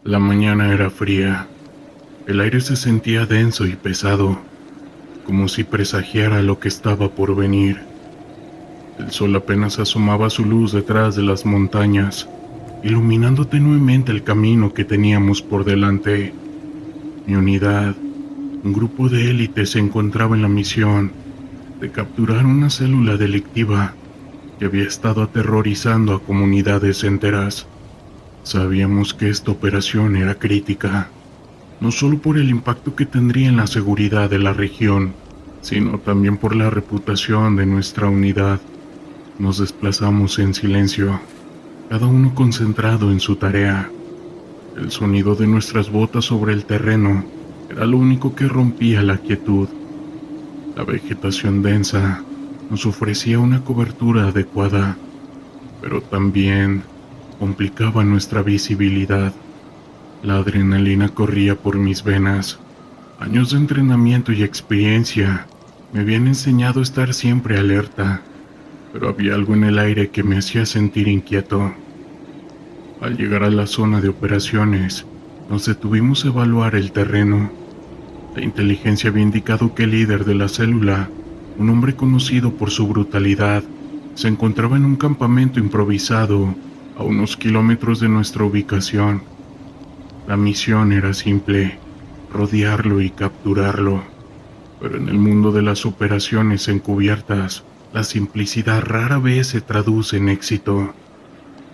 La mañana era fría. El aire se sentía denso y pesado, como si presagiara lo que estaba por venir. El sol apenas asomaba su luz detrás de las montañas, iluminando tenuemente el camino que teníamos por delante. Mi unidad, un grupo de élite, se encontraba en la misión de capturar una célula delictiva que había estado aterrorizando a comunidades enteras. Sabíamos que esta operación era crítica, no solo por el impacto que tendría en la seguridad de la región, sino también por la reputación de nuestra unidad. Nos desplazamos en silencio, cada uno concentrado en su tarea. El sonido de nuestras botas sobre el terreno era lo único que rompía la quietud. La vegetación densa nos ofrecía una cobertura adecuada, pero también complicaba nuestra visibilidad. La adrenalina corría por mis venas. Años de entrenamiento y experiencia me habían enseñado a estar siempre alerta, pero había algo en el aire que me hacía sentir inquieto. Al llegar a la zona de operaciones, nos detuvimos a evaluar el terreno. La inteligencia había indicado que el líder de la célula, un hombre conocido por su brutalidad, se encontraba en un campamento improvisado a unos kilómetros de nuestra ubicación. La misión era simple: rodearlo y capturarlo. Pero en el mundo de las operaciones encubiertas, la simplicidad rara vez se traduce en éxito.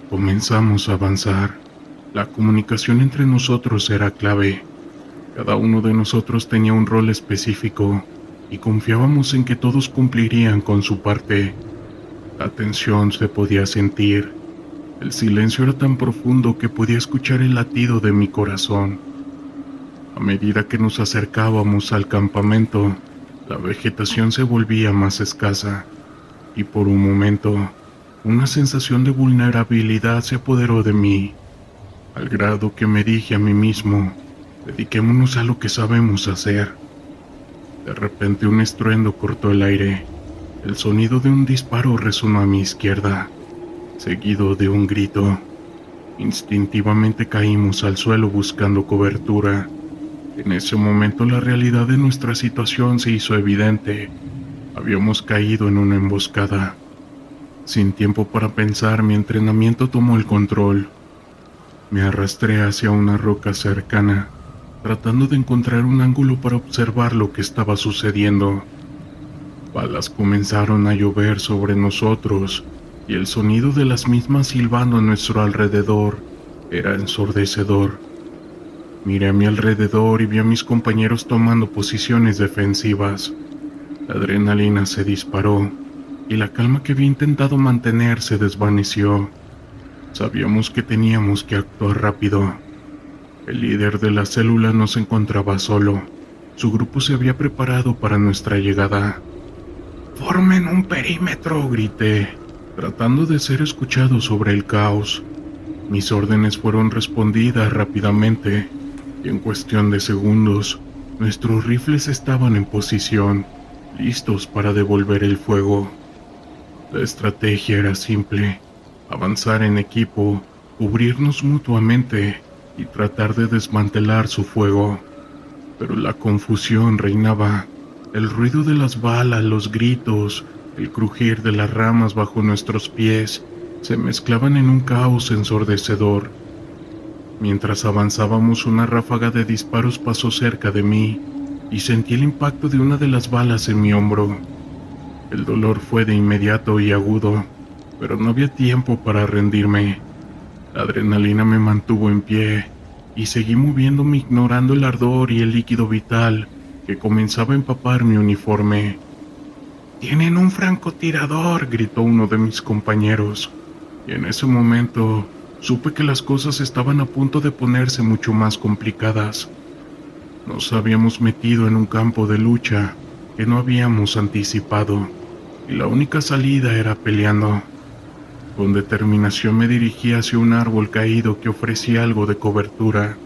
Comenzamos a avanzar. La comunicación entre nosotros era clave. Cada uno de nosotros tenía un rol específico y confiábamos en que todos cumplirían con su parte. La tensión se podía sentir. El silencio era tan profundo que podía escuchar el latido de mi corazón. A medida que nos acercábamos al campamento, la vegetación se volvía más escasa, y por un momento, una sensación de vulnerabilidad se apoderó de mí, al grado que me dije a mí mismo: dediquémonos a lo que sabemos hacer. De repente un estruendo cortó el aire. El sonido de un disparo resonó a mi izquierda, seguido de un grito. Instintivamente caímos al suelo buscando cobertura. En ese momento la realidad de nuestra situación se hizo evidente. Habíamos caído en una emboscada. Sin tiempo para pensar, mi entrenamiento tomó el control. Me arrastré hacia una roca cercana, tratando de encontrar un ángulo para observar lo que estaba sucediendo. Balas comenzaron a llover sobre nosotros, y el sonido de las mismas silbando a nuestro alrededor era ensordecedor. Miré a mi alrededor y vi a mis compañeros tomando posiciones defensivas. La adrenalina se disparó, y la calma que había intentado mantener se desvaneció. Sabíamos que teníamos que actuar rápido. El líder de la célula no se encontraba solo. Su grupo se había preparado para nuestra llegada. «¡Formen un perímetro!», grité, tratando de ser escuchado sobre el caos. Mis órdenes fueron respondidas rápidamente, y en cuestión de segundos, nuestros rifles estaban en posición, listos para devolver el fuego. La estrategia era simple: avanzar en equipo, cubrirnos mutuamente y tratar de desmantelar su fuego. Pero la confusión reinaba. El ruido de las balas, los gritos, el crujir de las ramas bajo nuestros pies se mezclaban en un caos ensordecedor. Mientras avanzábamos, una ráfaga de disparos pasó cerca de mí y sentí el impacto de una de las balas en mi hombro. El dolor fue de inmediato y agudo, pero no había tiempo para rendirme. La adrenalina me mantuvo en pie y seguí moviéndome, ignorando el ardor y el líquido vital que comenzaba a empapar mi uniforme. «¡Tienen un francotirador!», gritó uno de mis compañeros, y en ese momento supe que las cosas estaban a punto de ponerse mucho más complicadas. Nos habíamos metido en un campo de lucha que no habíamos anticipado, y la única salida era peleando. Con determinación me dirigí hacia un árbol caído que ofrecía algo de cobertura.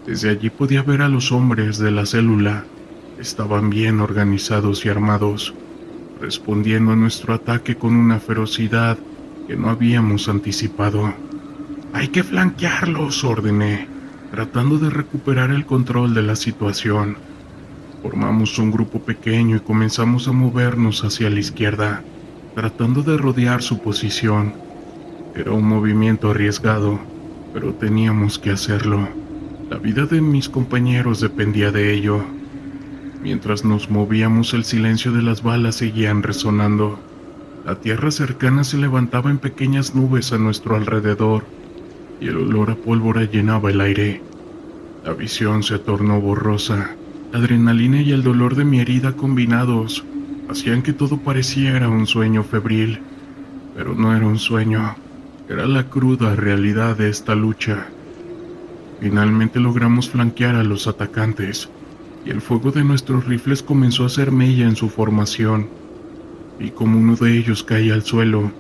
Desde allí podía ver a los hombres de la célula. Estaban bien organizados y armados, respondiendo a nuestro ataque con una ferocidad que no habíamos anticipado. «¡Hay que flanquearlos!», ordené. tratando de recuperar el control de la situación. Formamos un grupo pequeño y comenzamos a movernos hacia la izquierda, tratando de rodear su posición. Era un movimiento arriesgado, pero teníamos que hacerlo. La vida de mis compañeros dependía de ello. Mientras nos movíamos, el silencio de las balas seguían resonando. La tierra cercana se levantaba en pequeñas nubes a nuestro alrededor, y el olor a pólvora llenaba el aire. La visión se tornó borrosa. La adrenalina y el dolor de mi herida combinados hacían que todo pareciera un sueño febril, pero no era un sueño, era la cruda realidad de esta lucha. Finalmente logramos flanquear a los atacantes, y el fuego de nuestros rifles comenzó a hacer mella en su formación. Vi como uno de ellos caía al suelo,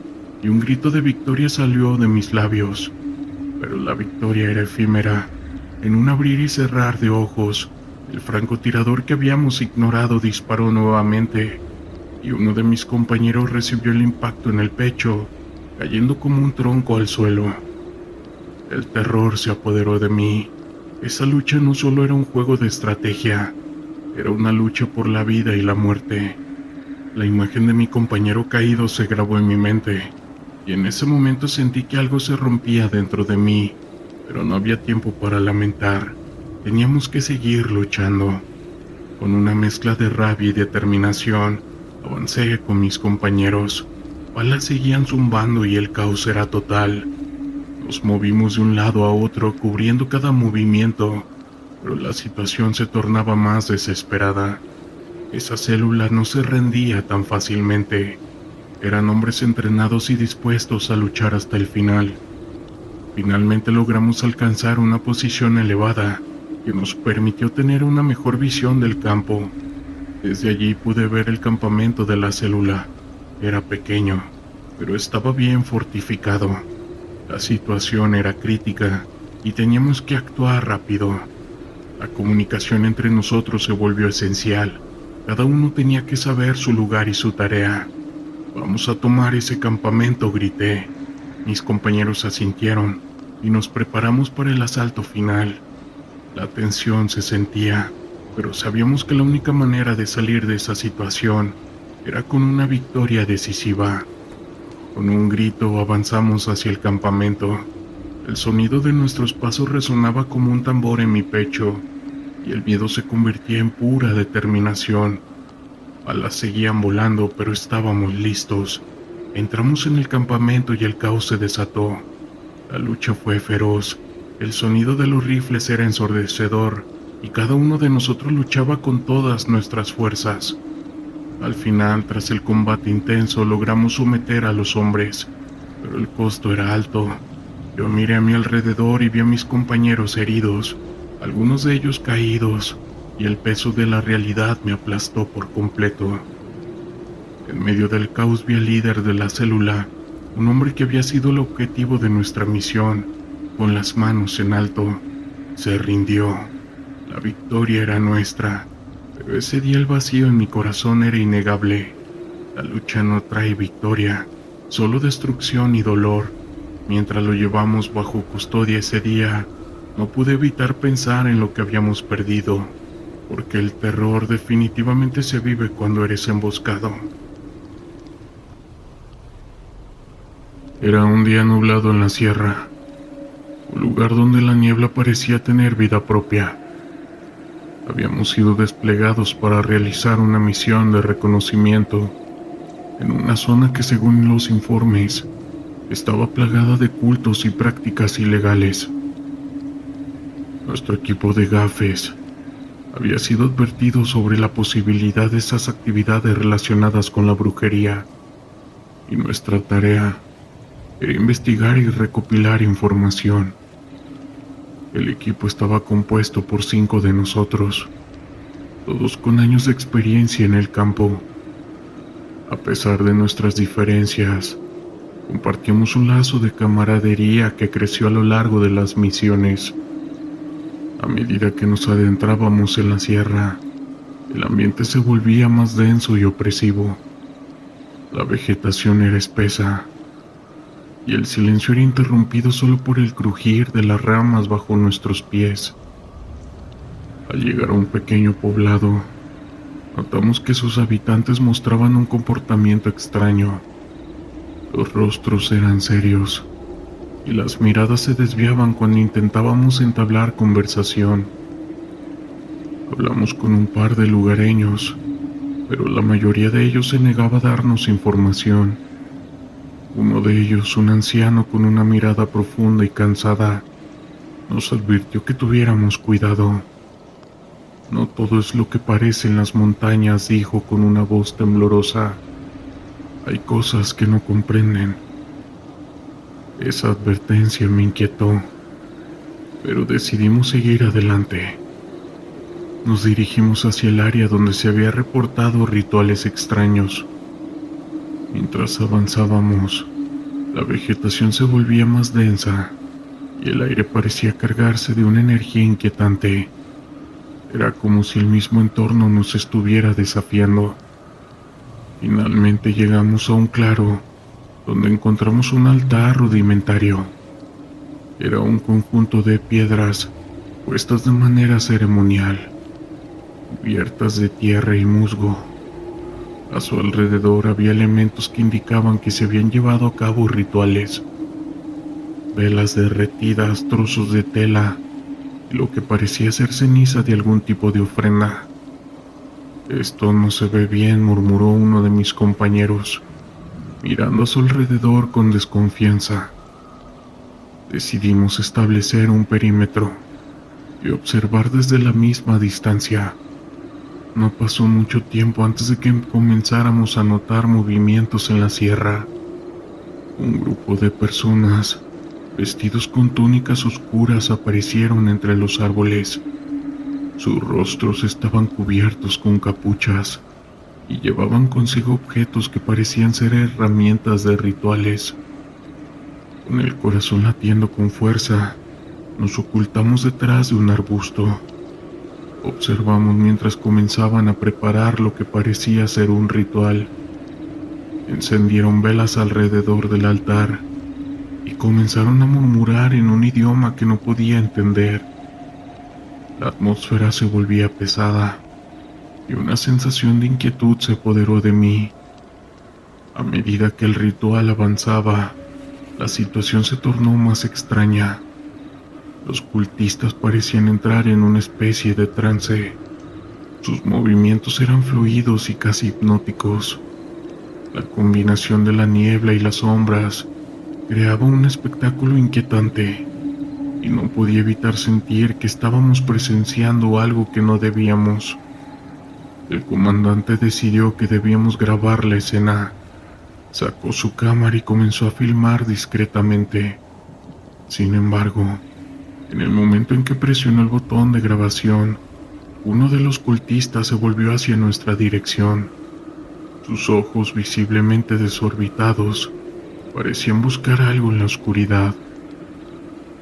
y un grito de victoria salió de mis labios. Pero la victoria era efímera. En un abrir y cerrar de ojos, el francotirador que habíamos ignorado disparó nuevamente, y uno de mis compañeros recibió el impacto en el pecho, cayendo como un tronco al suelo. El terror se apoderó de mí. Esa lucha no solo era un juego de estrategia, era una lucha por la vida y la muerte. La imagen de mi compañero caído se grabó en mi mente, y en ese momento sentí que algo se rompía dentro de mí, pero no había tiempo para lamentar. Teníamos que seguir luchando. Con una mezcla de rabia y determinación, avancé con mis compañeros. Balas seguían zumbando y el caos era total. Nos movimos de un lado a otro, cubriendo cada movimiento, pero la situación se tornaba más desesperada. Esa célula no se rendía tan fácilmente. Eran hombres entrenados y dispuestos a luchar hasta el final. Finalmente logramos alcanzar una posición elevada que nos permitió tener una mejor visión del campo. Desde allí pude ver el campamento de la célula. Era pequeño, pero estaba bien fortificado. La situación era crítica y teníamos que actuar rápido. La comunicación entre nosotros se volvió esencial. Cada uno tenía que saber su lugar y su tarea. «Vamos a tomar ese campamento», grité. Mis compañeros asintieron y nos preparamos para el asalto final. La tensión se sentía, pero sabíamos que la única manera de salir de esa situación era con una victoria decisiva. Con un grito avanzamos hacia el campamento. El sonido de nuestros pasos resonaba como un tambor en mi pecho, y el miedo se convertía en pura determinación. Balas seguían volando, pero estábamos listos. Entramos en el campamento y el caos se desató. La lucha fue feroz. El sonido de los rifles era ensordecedor, y cada uno de nosotros luchaba con todas nuestras fuerzas. Al final, tras el combate intenso, logramos someter a los hombres, pero el costo era alto. Yo miré a mi alrededor y vi a mis compañeros heridos, algunos de ellos caídos, y el peso de la realidad me aplastó por completo. En medio del caos vi al líder de la célula, un hombre que había sido el objetivo de nuestra misión, con las manos en alto. Se rindió. La victoria era nuestra. Pero ese día el vacío en mi corazón era innegable. La lucha no trae victoria, solo destrucción y dolor. Mientras lo llevamos bajo custodia ese día, no pude evitar pensar en lo que habíamos perdido, porque el terror definitivamente se vive cuando eres emboscado. Era un día nublado en la sierra, un lugar donde la niebla parecía tener vida propia. Habíamos sido desplegados para realizar una misión de reconocimiento en una zona que, según los informes, estaba plagada de cultos y prácticas ilegales. Nuestro equipo de gafes había sido advertido sobre la posibilidad de esas actividades relacionadas con la brujería, y nuestra tarea era investigar y recopilar información. El equipo estaba compuesto por 5 de nosotros, todos con años de experiencia en el campo. A pesar de nuestras diferencias, compartíamos un lazo de camaradería que creció a lo largo de las misiones. A medida que nos adentrábamos en la sierra, el ambiente se volvía más denso y opresivo. La vegetación era espesa, y el silencio era interrumpido solo por el crujir de las ramas bajo nuestros pies. Al llegar a un pequeño poblado, notamos que sus habitantes mostraban un comportamiento extraño. Los rostros eran serios y las miradas se desviaban cuando intentábamos entablar conversación. Hablamos con un par de lugareños, pero la mayoría de ellos se negaba a darnos información. Uno de ellos, un anciano con una mirada profunda y cansada, nos advirtió que tuviéramos cuidado. No todo es lo que parece en las montañas, dijo con una voz temblorosa. Hay cosas que no comprenden. Esa advertencia me inquietó, pero decidimos seguir adelante. Nos dirigimos hacia el área donde se había reportado rituales extraños. Mientras avanzábamos, la vegetación se volvía más densa y el aire parecía cargarse de una energía inquietante. Era como si el mismo entorno nos estuviera desafiando. Finalmente llegamos a un claro, donde encontramos un altar rudimentario. Era un conjunto de piedras puestas de manera ceremonial, cubiertas de tierra y musgo. A su alrededor había elementos que indicaban que se habían llevado a cabo rituales. Velas derretidas, trozos de tela y lo que parecía ser ceniza de algún tipo de ofrenda. Esto no se ve bien, murmuró uno de mis compañeros, mirando a su alrededor con desconfianza. Decidimos establecer un perímetro y observar desde la misma distancia. No pasó mucho tiempo antes de que comenzáramos a notar movimientos en la sierra. Un grupo de personas, vestidos con túnicas oscuras, aparecieron entre los árboles. Sus rostros estaban cubiertos con capuchas y llevaban consigo objetos que parecían ser herramientas de rituales. Con el corazón latiendo con fuerza, nos ocultamos detrás de un arbusto. Observamos mientras comenzaban a preparar lo que parecía ser un ritual. Encendieron velas alrededor del altar y comenzaron a murmurar en un idioma que no podía entender. La atmósfera se volvía pesada y una sensación de inquietud se apoderó de mí. A medida que el ritual avanzaba, la situación se tornó más extraña. Los cultistas parecían entrar en una especie de trance. Sus movimientos eran fluidos y casi hipnóticos. La combinación de la niebla y las sombras creaba un espectáculo inquietante, y no podía evitar sentir que estábamos presenciando algo que no debíamos. El comandante decidió que debíamos grabar la escena. Sacó su cámara y comenzó a filmar discretamente. Sin embargo, en el momento en que presionó el botón de grabación, uno de los cultistas se volvió hacia nuestra dirección. Sus ojos, visiblemente desorbitados, parecían buscar algo en la oscuridad.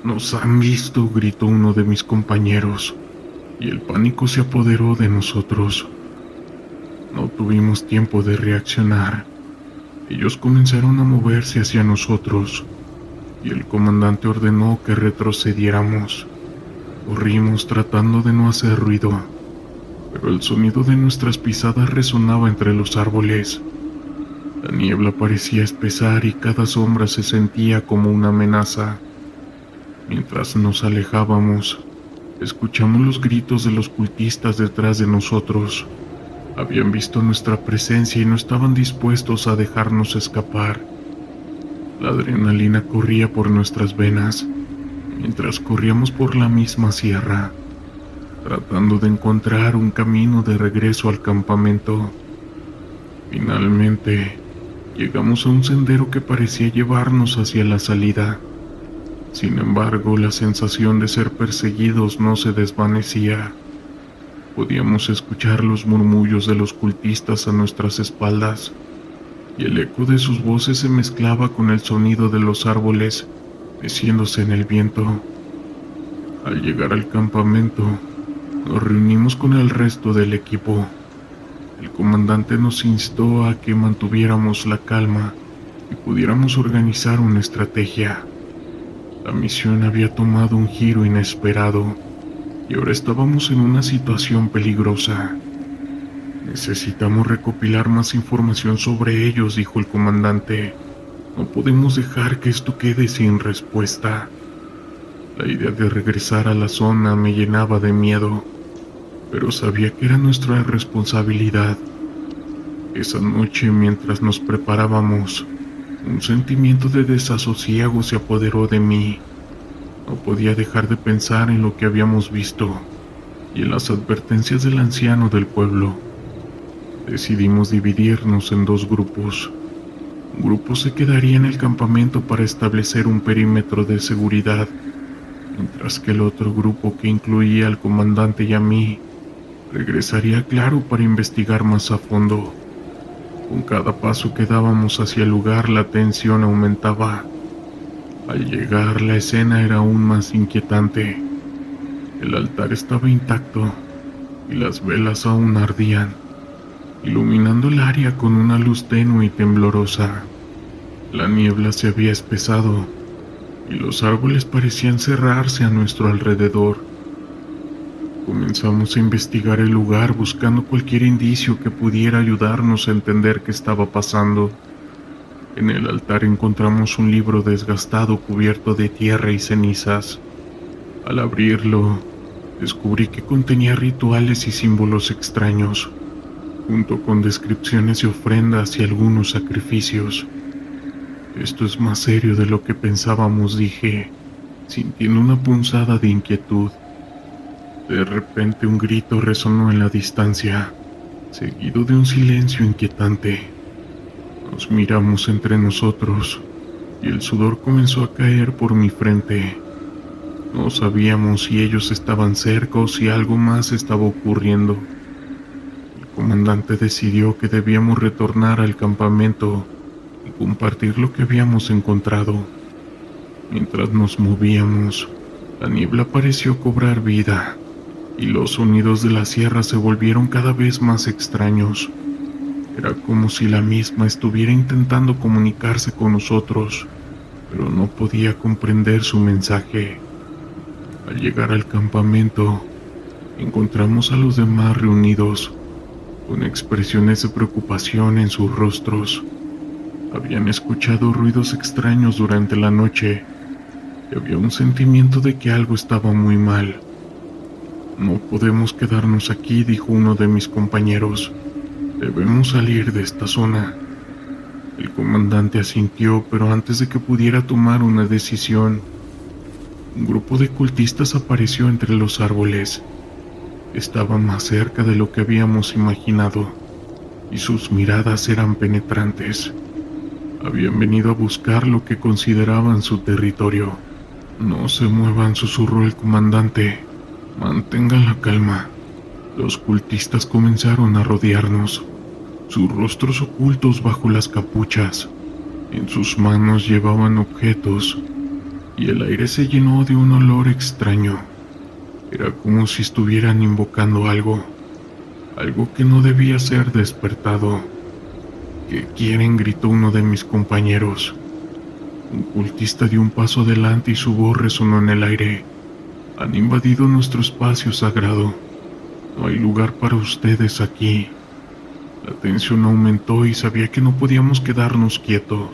«¡Nos han visto!», gritó uno de mis compañeros, y el pánico se apoderó de nosotros. No tuvimos tiempo de reaccionar. Ellos comenzaron a moverse hacia nosotros, y el comandante ordenó que retrocediéramos. Corrimos tratando de no hacer ruido, pero el sonido de nuestras pisadas resonaba entre los árboles. La niebla parecía espesar y cada sombra se sentía como una amenaza. Mientras nos alejábamos, escuchamos los gritos de los cultistas detrás de nosotros. Habían visto nuestra presencia y no estaban dispuestos a dejarnos escapar. La adrenalina corría por nuestras venas, mientras corríamos por la misma sierra, tratando de encontrar un camino de regreso al campamento. Finalmente, llegamos a un sendero que parecía llevarnos hacia la salida. Sin embargo, la sensación de ser perseguidos no se desvanecía. Podíamos escuchar los murmullos de los cultistas a nuestras espaldas, y el eco de sus voces se mezclaba con el sonido de los árboles meciéndose en el viento. Al llegar al campamento, nos reunimos con el resto del equipo. El comandante nos instó a que mantuviéramos la calma y pudiéramos organizar una estrategia. La misión había tomado un giro inesperado y ahora estábamos en una situación peligrosa. Necesitamos recopilar más información sobre ellos, dijo el comandante. No podemos dejar que esto quede sin respuesta. La idea de regresar a la zona me llenaba de miedo, pero sabía que era nuestra responsabilidad. Esa noche, mientras nos preparábamos, un sentimiento de desasosiego se apoderó de mí. No podía dejar de pensar en lo que habíamos visto y en las advertencias del anciano del pueblo. Decidimos dividirnos en dos grupos. Un grupo se quedaría en el campamento para establecer un perímetro de seguridad, mientras que el otro grupo, que incluía al comandante y a mí, regresaría a Claro para investigar más a fondo. Con cada paso que dábamos hacia el lugar, la tensión aumentaba. Al llegar, la escena era aún más inquietante. El altar estaba intacto y las velas aún ardían, iluminando el área con una luz tenue y temblorosa. La niebla se había espesado y los árboles parecían cerrarse a nuestro alrededor. Comenzamos a investigar el lugar buscando cualquier indicio que pudiera ayudarnos a entender qué estaba pasando. En el altar encontramos un libro desgastado cubierto de tierra y cenizas. Al abrirlo, descubrí que contenía rituales y símbolos extraños, junto con descripciones de ofrendas y algunos sacrificios. Esto es más serio de lo que pensábamos, dije, sintiendo una punzada de inquietud. De repente un grito resonó en la distancia, seguido de un silencio inquietante. Nos miramos entre nosotros y el sudor comenzó a caer por mi frente. No sabíamos si ellos estaban cerca o si algo más estaba ocurriendo. El comandante decidió que debíamos retornar al campamento y compartir lo que habíamos encontrado. Mientras nos movíamos, la niebla pareció cobrar vida y los sonidos de la sierra se volvieron cada vez más extraños. Era como si la misma estuviera intentando comunicarse con nosotros, pero no podía comprender su mensaje. Al llegar al campamento, encontramos a los demás reunidos, con expresiones de preocupación en sus rostros. Habían escuchado ruidos extraños durante la noche y había un sentimiento de que algo estaba muy mal. No podemos quedarnos aquí, dijo uno de mis compañeros. Debemos salir de esta zona. El comandante asintió, pero antes de que pudiera tomar una decisión, un grupo de cultistas apareció entre los árboles. Estaban más cerca de lo que habíamos imaginado, y sus miradas eran penetrantes. Habían venido a buscar lo que consideraban su territorio. No se muevan, susurró el comandante. Mantengan la calma. Los cultistas comenzaron a rodearnos, sus rostros ocultos bajo las capuchas. En sus manos llevaban objetos, y el aire se llenó de un olor extraño. Era como si estuvieran invocando algo que no debía ser despertado. ¿Qué quieren?, gritó uno de mis compañeros. Un cultista dio un paso adelante y su voz resonó en el aire. Han invadido nuestro espacio sagrado. No hay lugar para ustedes aquí. La tensión aumentó y sabía que no podíamos quedarnos quietos.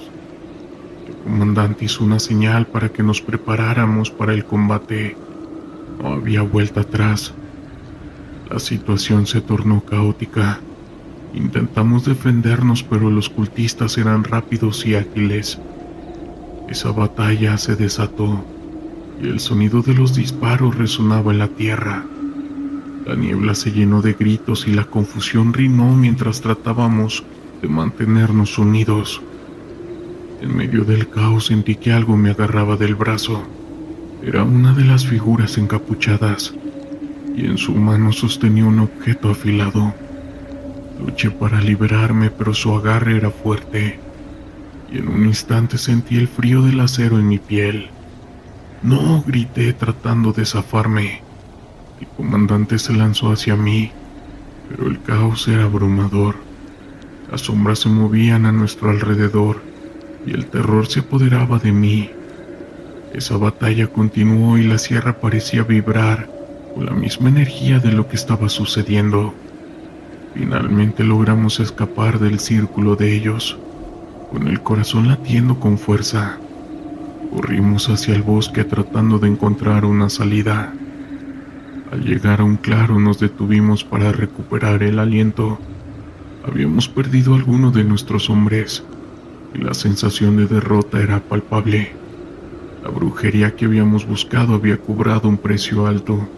El comandante hizo una señal para que nos preparáramos para el combate. No había vuelta atrás. La situación se tornó caótica. Intentamos defendernos, pero los cultistas eran rápidos y ágiles. Esa batalla se desató y el sonido de los disparos resonaba en la tierra. La niebla se llenó de gritos y la confusión reinó mientras tratábamos de mantenernos unidos. En medio del caos sentí que algo me agarraba del brazo. Era una de las figuras encapuchadas, y en su mano sostenía un objeto afilado. Luché para liberarme, pero su agarre era fuerte, y en un instante sentí el frío del acero en mi piel. ¡No!, grité tratando de zafarme. El comandante se lanzó hacia mí, pero el caos era abrumador. Las sombras se movían a nuestro alrededor, y el terror se apoderaba de mí. Esa batalla continuó y la sierra parecía vibrar con la misma energía de lo que estaba sucediendo. Finalmente logramos escapar del círculo de ellos, con el corazón latiendo con fuerza. Corrimos hacia el bosque tratando de encontrar una salida. Al llegar a un claro nos detuvimos para recuperar el aliento. Habíamos perdido a alguno de nuestros hombres y la sensación de derrota era palpable. La brujería que habíamos buscado había cobrado un precio alto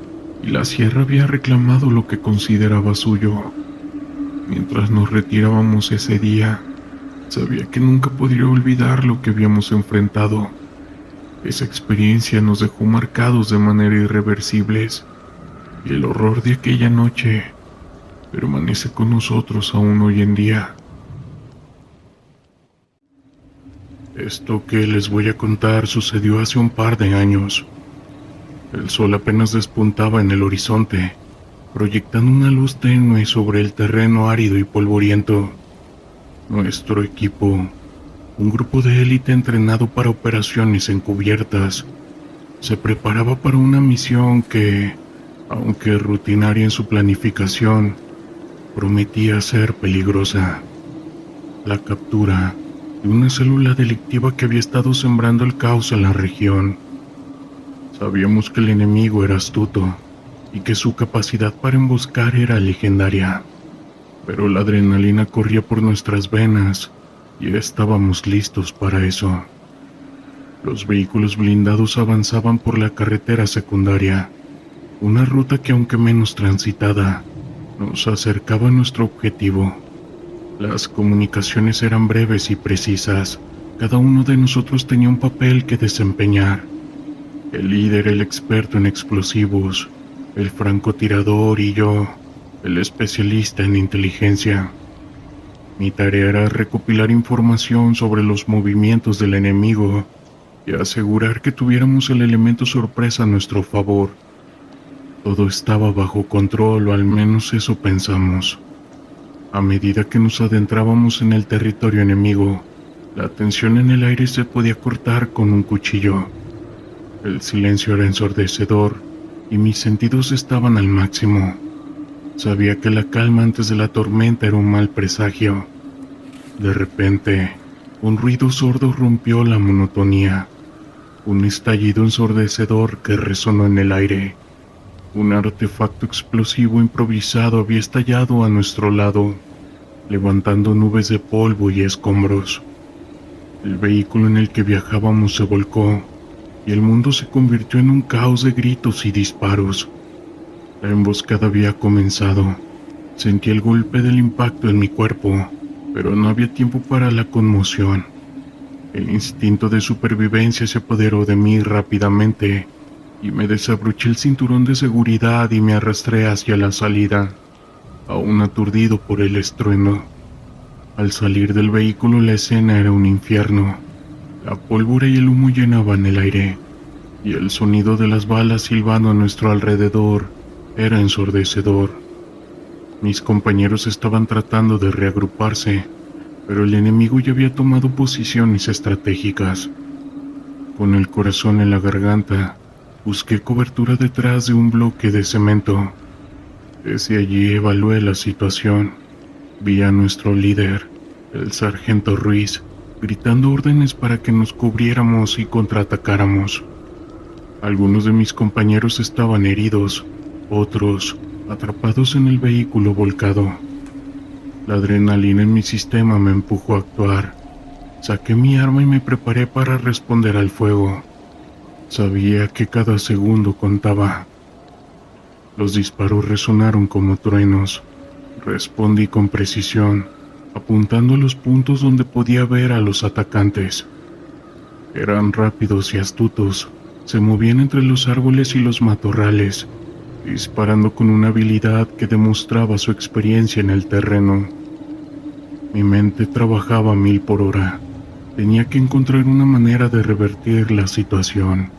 y la sierra había reclamado lo que consideraba suyo. Mientras nos retirábamos ese día, sabía que nunca podría olvidar lo que habíamos enfrentado. Esa experiencia nos dejó marcados de manera irreversibles y el horror de aquella noche permanece con nosotros aún hoy en día. Esto que les voy a contar sucedió hace un par de años. El sol apenas despuntaba en el horizonte, proyectando una luz tenue sobre el terreno árido y polvoriento. Nuestro equipo, un grupo de élite entrenado para operaciones encubiertas, se preparaba para una misión que, aunque rutinaria en su planificación, prometía ser peligrosa: la captura de una célula delictiva que había estado sembrando el caos en la región. Sabíamos que el enemigo era astuto y que su capacidad para emboscar era legendaria, pero la adrenalina corría por nuestras venas y estábamos listos para eso. Los vehículos blindados avanzaban por la carretera secundaria, una ruta que, aunque menos transitada, nos acercaba a nuestro objetivo. Las comunicaciones eran breves y precisas. Cada uno de nosotros tenía un papel que desempeñar. El líder, el experto en explosivos, el francotirador y yo, el especialista en inteligencia. Mi tarea era recopilar información sobre los movimientos del enemigo y asegurar que tuviéramos el elemento sorpresa a nuestro favor. Todo estaba bajo control, o al menos eso pensamos. A medida que nos adentrábamos en el territorio enemigo, la tensión en el aire se podía cortar con un cuchillo. El silencio era ensordecedor y mis sentidos estaban al máximo. Sabía que la calma antes de la tormenta era un mal presagio. De repente, un ruido sordo rompió la monotonía. Un estallido ensordecedor que resonó en el aire. Un artefacto explosivo improvisado había estallado a nuestro lado, levantando nubes de polvo y escombros. El vehículo en el que viajábamos se volcó y el mundo se convirtió en un caos de gritos y disparos. La emboscada había comenzado. Sentí el golpe del impacto en mi cuerpo, pero no había tiempo para la conmoción. El instinto de supervivencia se apoderó de mí rápidamente y me desabroché el cinturón de seguridad y me arrastré hacia la salida, aún aturdido por el estruendo. Al salir del vehículo la escena era un infierno. La pólvora y el humo llenaban el aire, y el sonido de las balas silbando a nuestro alrededor era ensordecedor. Mis compañeros estaban tratando de reagruparse, pero el enemigo ya había tomado posiciones estratégicas. Con el corazón en la garganta, busqué cobertura detrás de un bloque de cemento. Desde allí evalué la situación. Vi a nuestro líder, el sargento Ruiz, gritando órdenes para que nos cubriéramos y contraatacáramos. Algunos de mis compañeros estaban heridos, otros atrapados en el vehículo volcado. La adrenalina en mi sistema me empujó a actuar. Saqué mi arma y me preparé para responder al fuego. Sabía que cada segundo contaba. Los disparos resonaron como truenos. Respondí con precisión, apuntando a los puntos donde podía ver a los atacantes. Eran rápidos y astutos. Se movían entre los árboles y los matorrales, disparando con una habilidad que demostraba su experiencia en el terreno. Mi mente trabajaba a 1000 por hora. Tenía que encontrar una manera de revertir la situación.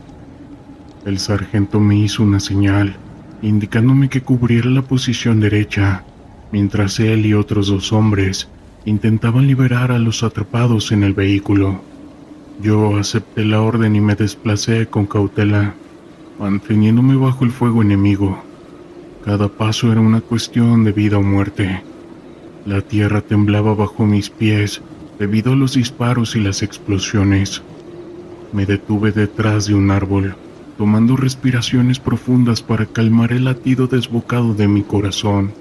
El sargento me hizo una señal, indicándome que cubriera la posición derecha, mientras él y otros 2 hombres intentaban liberar a los atrapados en el vehículo. Yo acepté la orden y me desplacé con cautela, manteniéndome bajo el fuego enemigo. Cada paso era una cuestión de vida o muerte. La tierra temblaba bajo mis pies debido a los disparos y las explosiones. Me detuve detrás de un árbol, tomando respiraciones profundas para calmar el latido desbocado de mi corazón.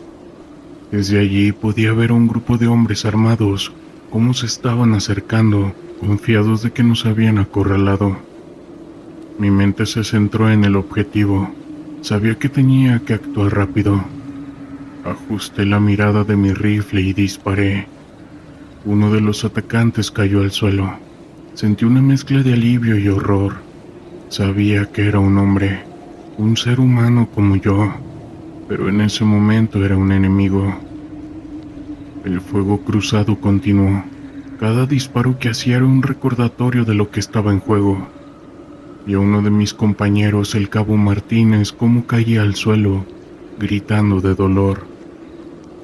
Desde allí podía ver a un grupo de hombres armados, cómo se estaban acercando, confiados de que nos habían acorralado. Mi mente se centró en el objetivo. Sabía que tenía que actuar rápido. Ajusté la mirada de mi rifle y disparé. Uno de los atacantes cayó al suelo. Sentí una mezcla de alivio y horror. Sabía que era un hombre, un ser humano como yo, pero en ese momento era un enemigo. El fuego cruzado continuó. Cada disparo que hacía era un recordatorio de lo que estaba en juego. Vi a uno de mis compañeros, el cabo Martínez, cómo caía al suelo, gritando de dolor.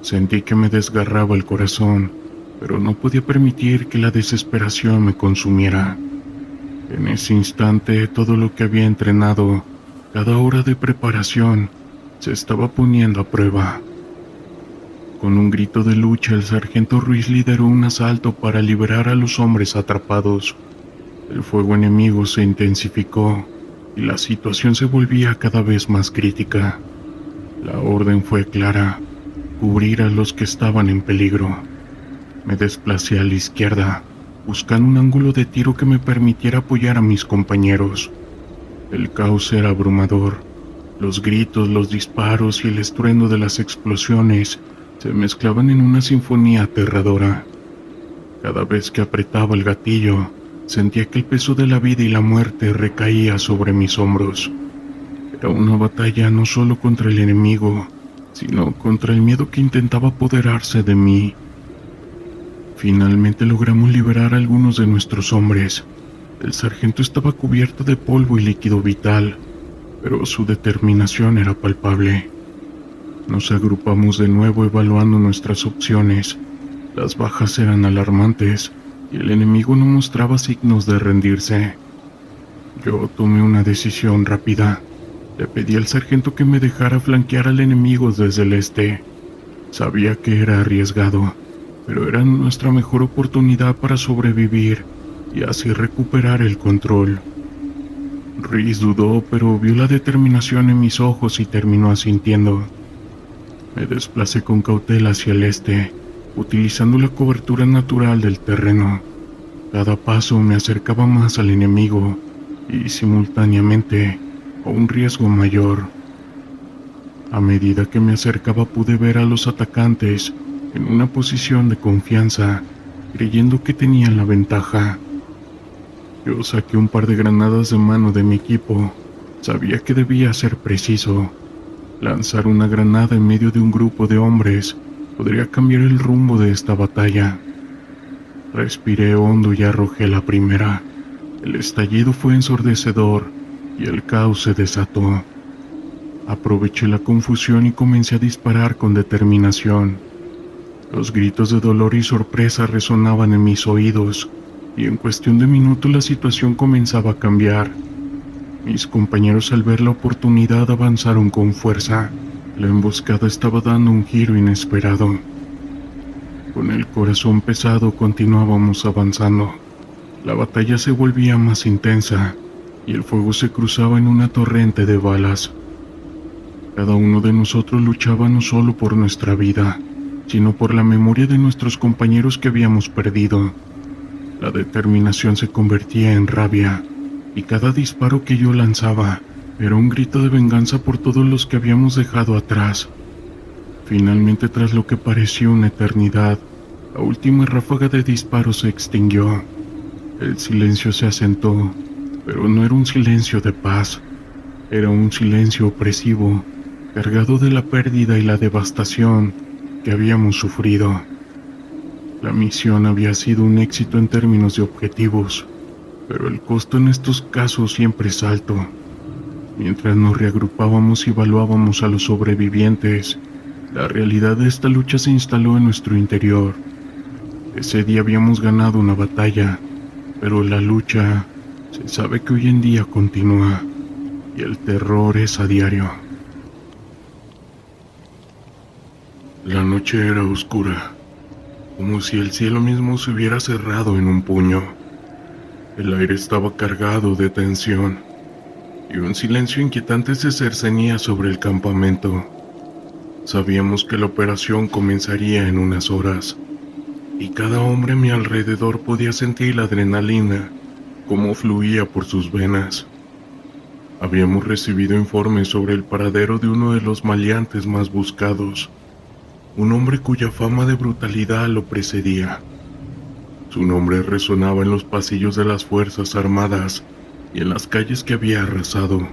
Sentí que me desgarraba el corazón, pero no podía permitir que la desesperación me consumiera. En ese instante, todo lo que había entrenado, cada hora de preparación, se estaba poniendo a prueba. Con un grito de lucha, el sargento Ruiz lideró un asalto para liberar a los hombres atrapados. El fuego enemigo se intensificó y la situación se volvía cada vez más crítica. La orden fue clara: cubrir a los que estaban en peligro. Me desplacé a la izquierda, buscando un ángulo de tiro que me permitiera apoyar a mis compañeros. El caos era abrumador. Los gritos, los disparos y el estruendo de las explosiones se mezclaban en una sinfonía aterradora. Cada vez que apretaba el gatillo, sentía que el peso de la vida y la muerte recaía sobre mis hombros. Era una batalla no solo contra el enemigo, sino contra el miedo que intentaba apoderarse de mí. Finalmente logramos liberar a algunos de nuestros hombres. El sargento estaba cubierto de polvo y líquido vital, pero su determinación era palpable. Nos agrupamos de nuevo evaluando nuestras opciones. Las bajas eran alarmantes y el enemigo no mostraba signos de rendirse. Yo tomé una decisión rápida. Le pedí al sargento que me dejara flanquear al enemigo desde el este. Sabía que era arriesgado, pero era nuestra mejor oportunidad para sobrevivir y así recuperar el control. Ruiz dudó, pero vio la determinación en mis ojos y terminó asintiendo. Me desplacé con cautela hacia el este, utilizando la cobertura natural del terreno. Cada paso me acercaba más al enemigo y, simultáneamente, a un riesgo mayor. A medida que me acercaba pude ver a los atacantes en una posición de confianza, creyendo que tenían la ventaja. Yo saqué un par de granadas de mano de mi equipo. Sabía que debía ser preciso. Lanzar una granada en medio de un grupo de hombres podría cambiar el rumbo de esta batalla. Respiré hondo y arrojé la primera. El estallido fue ensordecedor y el caos se desató. Aproveché la confusión y comencé a disparar con determinación. Los gritos de dolor y sorpresa resonaban en mis oídos, y en cuestión de minutos la situación comenzaba a cambiar. Mis compañeros, al ver la oportunidad, avanzaron con fuerza. La emboscada estaba dando un giro inesperado. Con el corazón pesado continuábamos avanzando. La batalla se volvía más intensa y el fuego se cruzaba en una torrente de balas. Cada uno de nosotros luchaba no solo por nuestra vida, sino por la memoria de nuestros compañeros que habíamos perdido. La determinación se convertía en rabia, y cada disparo que yo lanzaba era un grito de venganza por todos los que habíamos dejado atrás. Finalmente, tras lo que pareció una eternidad, la última ráfaga de disparos se extinguió. El silencio se asentó, pero no era un silencio de paz. Era un silencio opresivo, cargado de la pérdida y la devastación que habíamos sufrido. La misión había sido un éxito en términos de objetivos, pero el costo en estos casos siempre es alto. Mientras nos reagrupábamos y evaluábamos a los sobrevivientes, la realidad de esta lucha se instaló en nuestro interior. Ese día habíamos ganado una batalla, pero la lucha se sabe que hoy en día continúa y el terror es a diario. La noche era oscura, como si el cielo mismo se hubiera cerrado en un puño. El aire estaba cargado de tensión y un silencio inquietante se cernía sobre el campamento. Sabíamos que la operación comenzaría en unas horas, y cada hombre a mi alrededor podía sentir la adrenalina como fluía por sus venas. Habíamos recibido informes sobre el paradero de uno de los maleantes más buscados, un hombre cuya fama de brutalidad lo precedía. Su nombre resonaba en los pasillos de las Fuerzas Armadas y en las calles que había arrasado.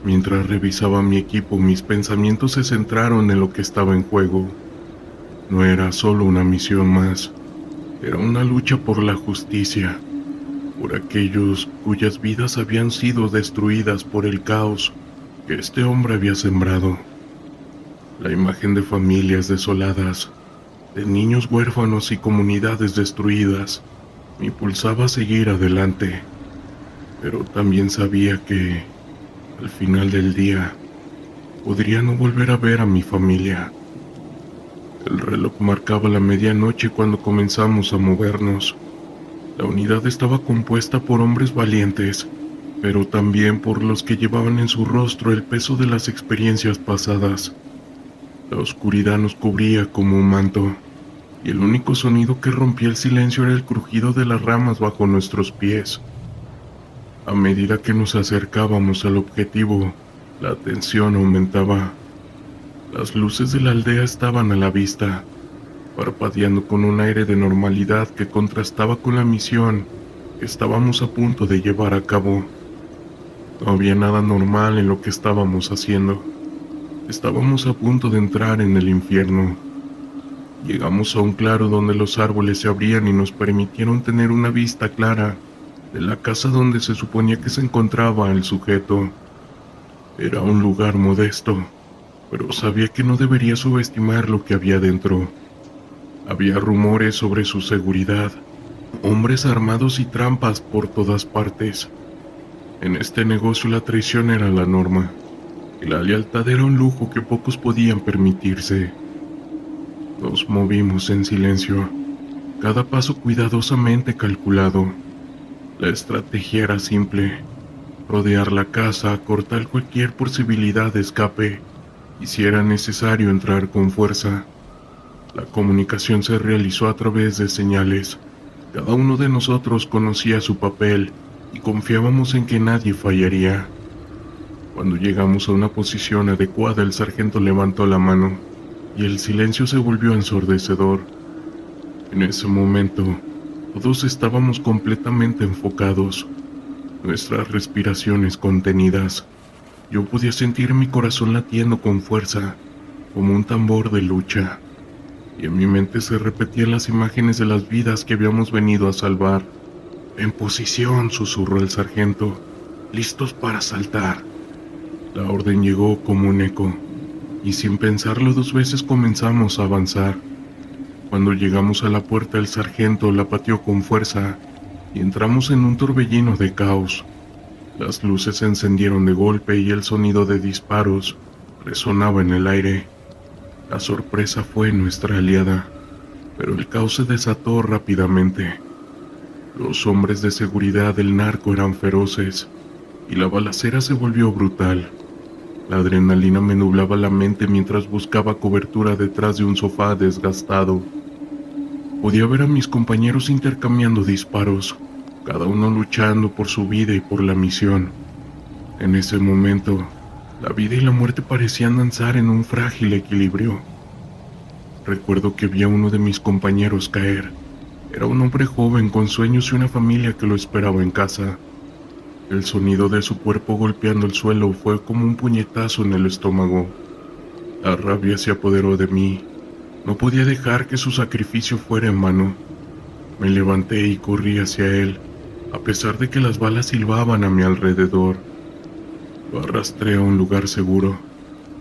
Mientras revisaba mi equipo, mis pensamientos se centraron en lo que estaba en juego. No era solo una misión más, era una lucha por la justicia, por aquellos cuyas vidas habían sido destruidas por el caos que este hombre había sembrado. La imagen de familias desoladas, de niños huérfanos y comunidades destruidas, me impulsaba a seguir adelante, pero también sabía que, al final del día, podría no volver a ver a mi familia. El reloj marcaba la medianoche cuando comenzamos a movernos. La unidad estaba compuesta por hombres valientes, pero también por los que llevaban en su rostro el peso de las experiencias pasadas. La oscuridad nos cubría como un manto, y el único sonido que rompía el silencio era el crujido de las ramas bajo nuestros pies. A medida que nos acercábamos al objetivo, la tensión aumentaba. Las luces de la aldea estaban a la vista, parpadeando con un aire de normalidad que contrastaba con la misión que estábamos a punto de llevar a cabo. No había nada normal en lo que estábamos haciendo. Estábamos a punto de entrar en el infierno. Llegamos a un claro donde los árboles se abrían y nos permitieron tener una vista clara de la casa donde se suponía que se encontraba el sujeto. Era un lugar modesto, pero sabía que no debería subestimar lo que había dentro. Había rumores sobre su seguridad, hombres armados y trampas por todas partes. En este negocio la traición era la norma, y la lealtad era un lujo que pocos podían permitirse. Nos movimos en silencio, cada paso cuidadosamente calculado. La estrategia era simple: rodear la casa, cortar cualquier posibilidad de escape, y si era necesario entrar con fuerza. La comunicación se realizó a través de señales. Cada uno de nosotros conocía su papel y confiábamos en que nadie fallaría. Cuando llegamos a una posición adecuada, el sargento levantó la mano y el silencio se volvió ensordecedor. En ese momento, todos estábamos completamente enfocados, nuestras respiraciones contenidas. Yo podía sentir mi corazón latiendo con fuerza, como un tambor de lucha, y en mi mente se repetían las imágenes de las vidas que habíamos venido a salvar. «En posición», susurró el sargento, «listos para saltar». La orden llegó como un eco, y sin pensarlo 2 veces comenzamos a avanzar. Cuando llegamos a la puerta, el sargento la pateó con fuerza, y entramos en un torbellino de caos. Las luces se encendieron de golpe y el sonido de disparos resonaba en el aire. La sorpresa fue nuestra aliada, pero el caos se desató rápidamente. Los hombres de seguridad del narco eran feroces, y la balacera se volvió brutal. La adrenalina me nublaba la mente mientras buscaba cobertura detrás de un sofá desgastado. Podía ver a mis compañeros intercambiando disparos, cada uno luchando por su vida y por la misión. En ese momento, la vida y la muerte parecían danzar en un frágil equilibrio. Recuerdo que vi a uno de mis compañeros caer. Era un hombre joven con sueños y una familia que lo esperaba en casa. El sonido de su cuerpo golpeando el suelo fue como un puñetazo en el estómago. La rabia se apoderó de mí. No podía dejar que su sacrificio fuera en vano. Me levanté y corrí hacia él, a pesar de que las balas silbaban a mi alrededor. Lo arrastré a un lugar seguro,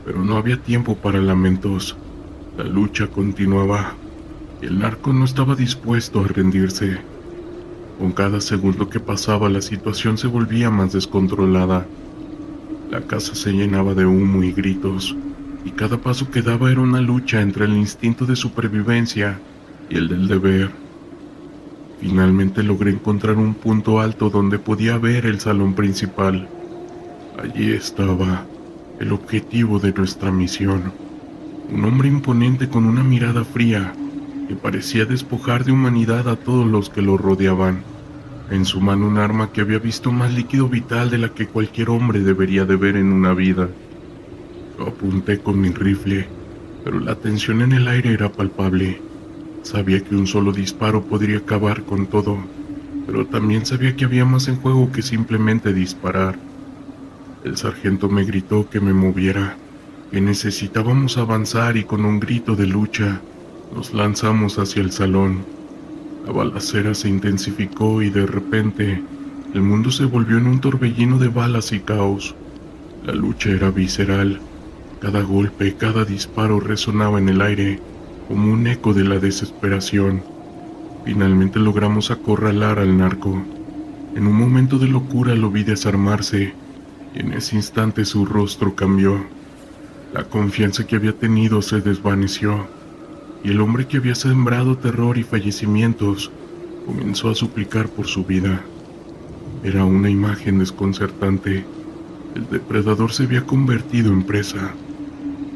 pero no había tiempo para lamentos. La lucha continuaba, y el narco no estaba dispuesto a rendirse. Con cada segundo que pasaba, la situación se volvía más descontrolada. La casa se llenaba de humo y gritos, y cada paso que daba era una lucha entre el instinto de supervivencia y el del deber. Finalmente logré encontrar un punto alto donde podía ver el salón principal. Allí estaba el objetivo de nuestra misión. Un hombre imponente con una mirada fría que parecía despojar de humanidad a todos los que lo rodeaban. En su mano un arma que había visto más líquido vital de la que cualquier hombre debería de ver en una vida. Lo apunté con mi rifle, pero la tensión en el aire era palpable. Sabía que un solo disparo podría acabar con todo, pero también sabía que había más en juego que simplemente disparar. El sargento me gritó que me moviera, que necesitábamos avanzar, y con un grito de lucha nos lanzamos hacia el salón. La balacera se intensificó y de repente el mundo se volvió en un torbellino de balas y caos. La lucha era visceral. Cada golpe, cada disparo resonaba en el aire como un eco de la desesperación. Finalmente logramos acorralar al narco. En un momento de locura lo vi desarmarse, y en ese instante su rostro cambió. La confianza que había tenido se desvaneció, y el hombre que había sembrado terror y fallecimientos comenzó a suplicar por su vida. Era una imagen desconcertante. El depredador se había convertido en presa.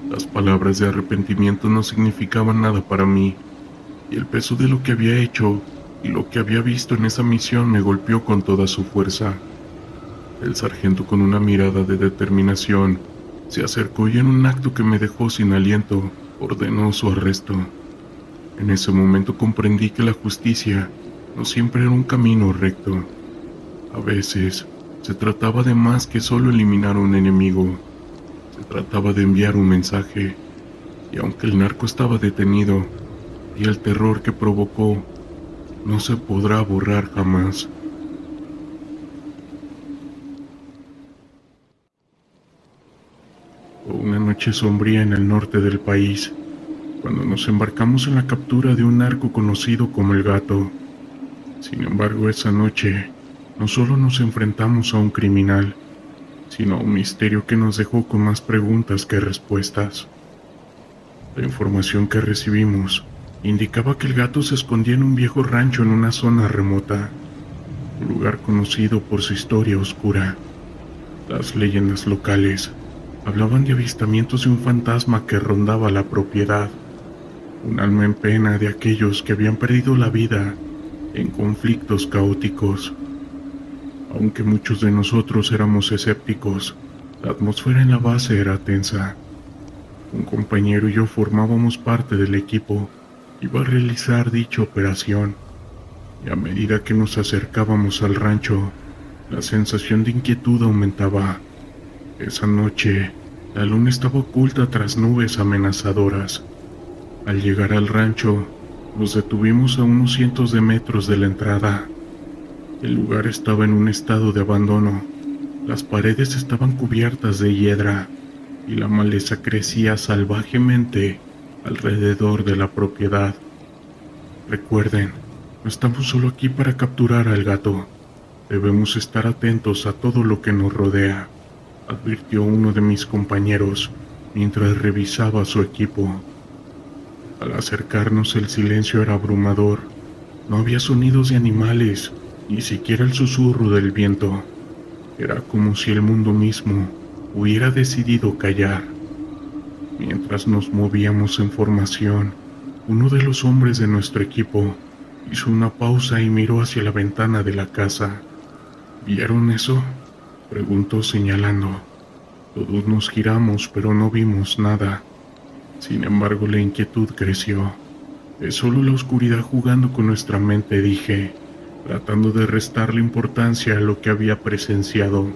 Las palabras de arrepentimiento no significaban nada para mí, y el peso de lo que había hecho y lo que había visto en esa misión me golpeó con toda su fuerza. El sargento, con una mirada de determinación, se acercó y en un acto que me dejó sin aliento, ordenó su arresto. En ese momento comprendí que la justicia no siempre era un camino recto. A veces se trataba de más que solo eliminar a un enemigo. Se trataba de enviar un mensaje, y aunque el narco estaba detenido, y el terror que provocó no se podrá borrar jamás. Fue una noche sombría en el norte del país, cuando nos embarcamos en la captura de un narco conocido como el Gato. Sin embargo, esa noche no solo nos enfrentamos a un criminal, sino a un misterio que nos dejó con más preguntas que respuestas. La información que recibimos indicaba que el Gato se escondía en un viejo rancho en una zona remota, un lugar conocido por su historia oscura. Las leyendas locales hablaban de avistamientos de un fantasma que rondaba la propiedad, un alma en pena de aquellos que habían perdido la vida en conflictos caóticos. Aunque muchos de nosotros éramos escépticos, la atmósfera en la base era tensa. Un compañero y yo formábamos parte del equipo que iba a realizar dicha operación, y a medida que nos acercábamos al rancho, la sensación de inquietud aumentaba. Esa noche, la luna estaba oculta tras nubes amenazadoras. Al llegar al rancho, nos detuvimos a unos cientos de metros de la entrada. El lugar estaba en un estado de abandono. Las paredes estaban cubiertas de hiedra y la maleza crecía salvajemente alrededor de la propiedad. Recuerden, no estamos solo aquí para capturar al Gato. Debemos estar atentos a todo lo que nos rodea, advirtió uno de mis compañeros mientras revisaba su equipo. Al acercarnos, el silencio era abrumador. No había sonidos de animales, ni siquiera el susurro del viento. Era como si el mundo mismo hubiera decidido callar. Mientras nos movíamos en formación, uno de los hombres de nuestro equipo hizo una pausa y miró hacia la ventana de la casa. ¿Vieron eso?, preguntó señalando. Todos nos giramos, pero no vimos nada. Sin embargo, la inquietud creció. Es solo la oscuridad jugando con nuestra mente, dije, tratando de restarle importancia a lo que había presenciado.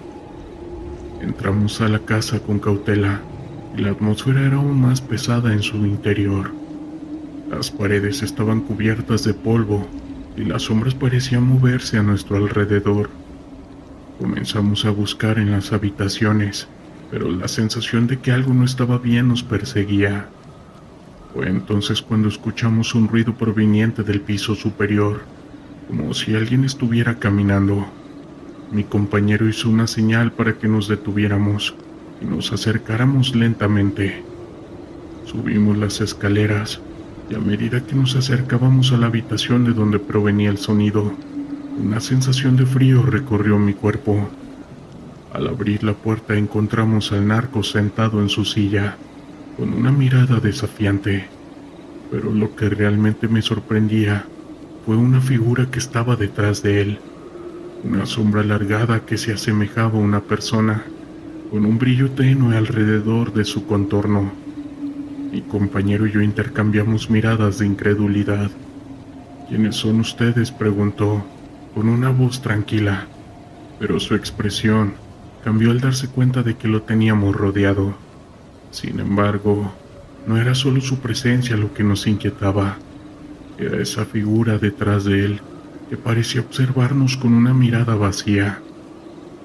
Entramos a la casa con cautela, y la atmósfera era aún más pesada en su interior. Las paredes estaban cubiertas de polvo, y las sombras parecían moverse a nuestro alrededor. Comenzamos a buscar en las habitaciones, pero la sensación de que algo no estaba bien nos perseguía. Fue entonces cuando escuchamos un ruido proveniente del piso superior. como si alguien estuviera caminando. Mi compañero hizo una señal para que nos detuviéramos y nos acercáramos lentamente. Subimos las escaleras y a medida que nos acercábamos a la habitación de donde provenía el sonido, una sensación de frío recorrió mi cuerpo. Al abrir la puerta encontramos al narco sentado en su silla, con una mirada desafiante, pero lo que realmente me sorprendía fue una figura que estaba detrás de él, una sombra alargada que se asemejaba a una persona, con un brillo tenue alrededor de su contorno. Mi compañero y yo intercambiamos miradas de incredulidad. ¿Quiénes son ustedes?, preguntó, con una voz tranquila, pero su expresión cambió al darse cuenta de que lo teníamos rodeado. Sin embargo, no era solo su presencia lo que nos inquietaba, era esa figura detrás de él que parecía observarnos con una mirada vacía.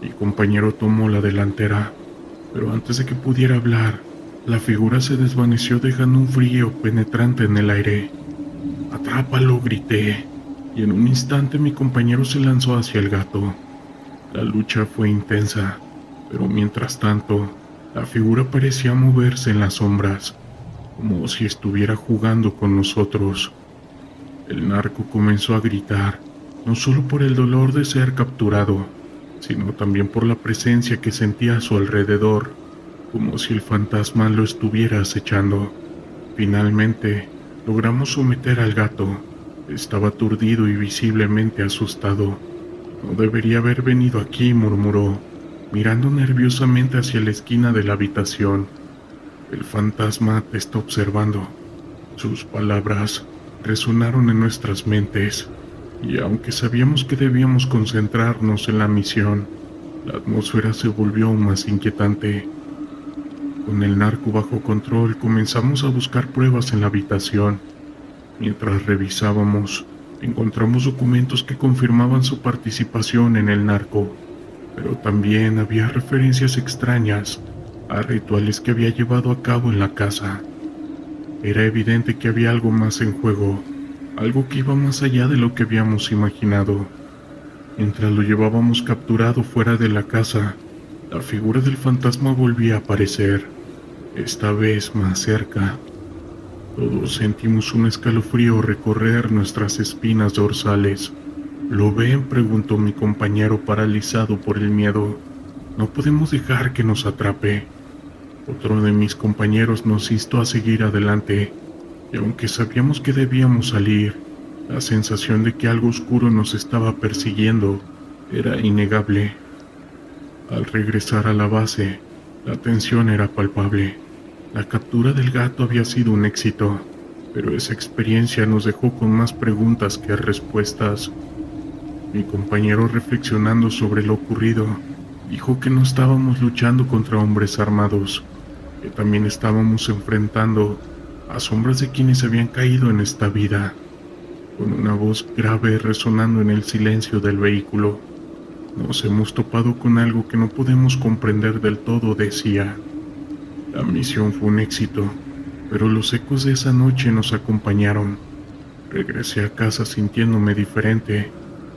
Mi compañero tomó la delantera, pero antes de que pudiera hablar, la figura se desvaneció dejando un frío penetrante en el aire. ¡Atrápalo!, grité, y en un instante mi compañero se lanzó hacia el gato. La lucha fue intensa, pero mientras tanto, la figura parecía moverse en las sombras, como si estuviera jugando con nosotros. El narco comenzó a gritar, no solo por el dolor de ser capturado, sino también por la presencia que sentía a su alrededor, como si el fantasma lo estuviera acechando. Finalmente, logramos someter al gato. Estaba aturdido y visiblemente asustado. «No debería haber venido aquí», murmuró, mirando nerviosamente hacia la esquina de la habitación. «El fantasma te está observando». Sus palabras resonaron en nuestras mentes, y aunque sabíamos que debíamos concentrarnos en la misión, la atmósfera se volvió aún más inquietante. Con el narco bajo control, comenzamos a buscar pruebas en la habitación. Mientras revisábamos, encontramos documentos que confirmaban su participación en el narco, pero también había referencias extrañas a rituales que había llevado a cabo en la casa. Era evidente que había algo más en juego, algo que iba más allá de lo que habíamos imaginado. Mientras lo llevábamos capturado fuera de la casa, la figura del fantasma volvía a aparecer, esta vez más cerca. Todos sentimos un escalofrío recorrer nuestras espinas dorsales. «¿Lo ven?», preguntó mi compañero, paralizado por el miedo. «No podemos dejar que nos atrape». Otro de mis compañeros nos instó a seguir adelante, y aunque sabíamos que debíamos salir, la sensación de que algo oscuro nos estaba persiguiendo era innegable. Al regresar a la base, la tensión era palpable. La captura del gato había sido un éxito, pero esa experiencia nos dejó con más preguntas que respuestas. Mi compañero, reflexionando sobre lo ocurrido, dijo que no estábamos luchando contra hombres armados, que también estábamos enfrentando a sombras de quienes habían caído en esta vida. Con una voz grave resonando en el silencio del vehículo, «Nos hemos topado con algo que no podemos comprender del todo», decía. La misión fue un éxito, pero los ecos de esa noche nos acompañaron. Regresé a casa sintiéndome diferente,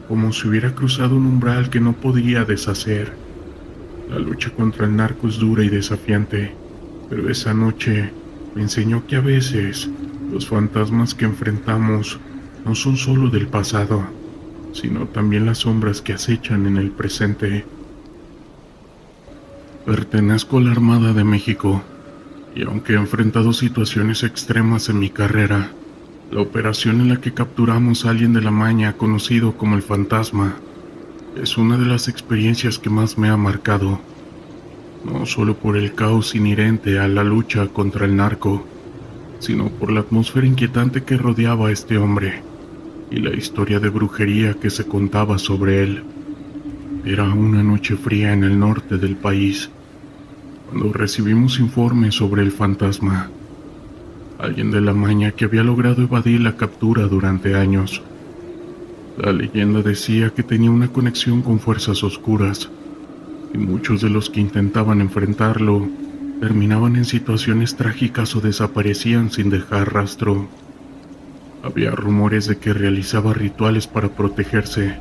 como si hubiera cruzado un umbral que no podía deshacer. La lucha contra el narco es dura y desafiante, pero esa noche me enseñó que a veces los fantasmas que enfrentamos no son solo del pasado, sino también las sombras que acechan en el presente. Pertenezco a la Armada de México, y aunque he enfrentado situaciones extremas en mi carrera, la operación en la que capturamos a alguien de la Maña, conocido como el Fantasma, es una de las experiencias que más me ha marcado, no solo por el caos inherente a la lucha contra el narco, sino por la atmósfera inquietante que rodeaba a este hombre y la historia de brujería que se contaba sobre él. Era una noche fría en el norte del país, cuando recibimos informes sobre el fantasma, alguien de la Maña que había logrado evadir la captura durante años. La leyenda decía que tenía una conexión con fuerzas oscuras, y muchos de los que intentaban enfrentarlo terminaban en situaciones trágicas o desaparecían sin dejar rastro. Había rumores de que realizaba rituales para protegerse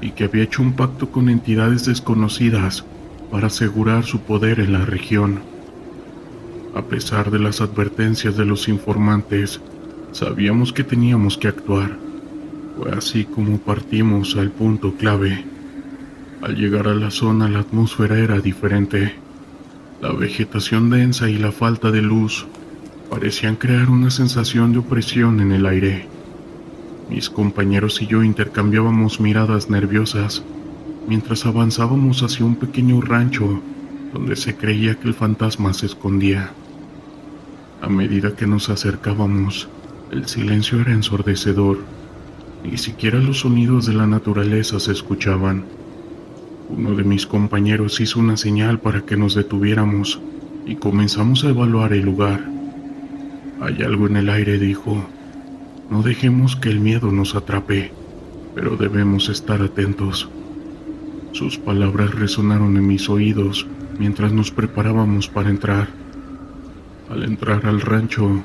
y que había hecho un pacto con entidades desconocidas para asegurar su poder en la región. A pesar de las advertencias de los informantes, sabíamos que teníamos que actuar. Fue así como partimos al punto clave. Al llegar a la zona, la atmósfera era diferente. La vegetación densa y la falta de luz parecían crear una sensación de opresión en el aire. Mis compañeros y yo intercambiábamos miradas nerviosas mientras avanzábamos hacia un pequeño rancho donde se creía que el fantasma se escondía. A medida que nos acercábamos, el silencio era ensordecedor. Ni siquiera los sonidos de la naturaleza se escuchaban. Uno de mis compañeros hizo una señal para que nos detuviéramos y comenzamos a evaluar el lugar. Hay algo en el aire, dijo. No dejemos que el miedo nos atrape, pero debemos estar atentos. Sus palabras resonaron en mis oídos mientras nos preparábamos para entrar. Al entrar al rancho,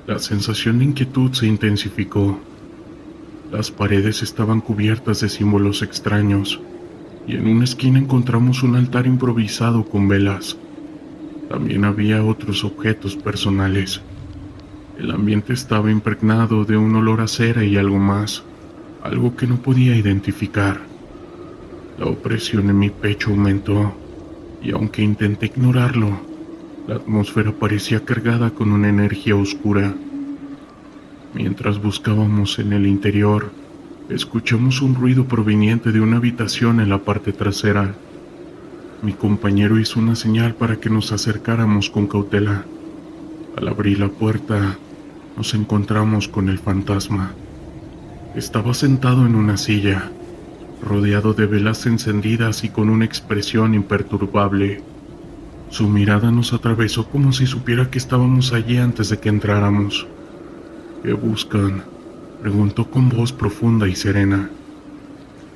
la sensación de inquietud se intensificó. Las paredes estaban cubiertas de símbolos extraños, y en una esquina encontramos un altar improvisado con velas. También había otros objetos personales. El ambiente estaba impregnado de un olor a cera y algo más, algo que no podía identificar. La opresión en mi pecho aumentó, y aunque intenté ignorarlo, la atmósfera parecía cargada con una energía oscura. Mientras buscábamos en el interior, escuchamos un ruido proveniente de una habitación en la parte trasera. Mi compañero hizo una señal para que nos acercáramos con cautela. Al abrir la puerta, nos encontramos con el fantasma. Estaba sentado en una silla, rodeado de velas encendidas y con una expresión imperturbable. Su mirada nos atravesó como si supiera que estábamos allí antes de que entráramos. ¿Qué buscan?, preguntó con voz profunda y serena.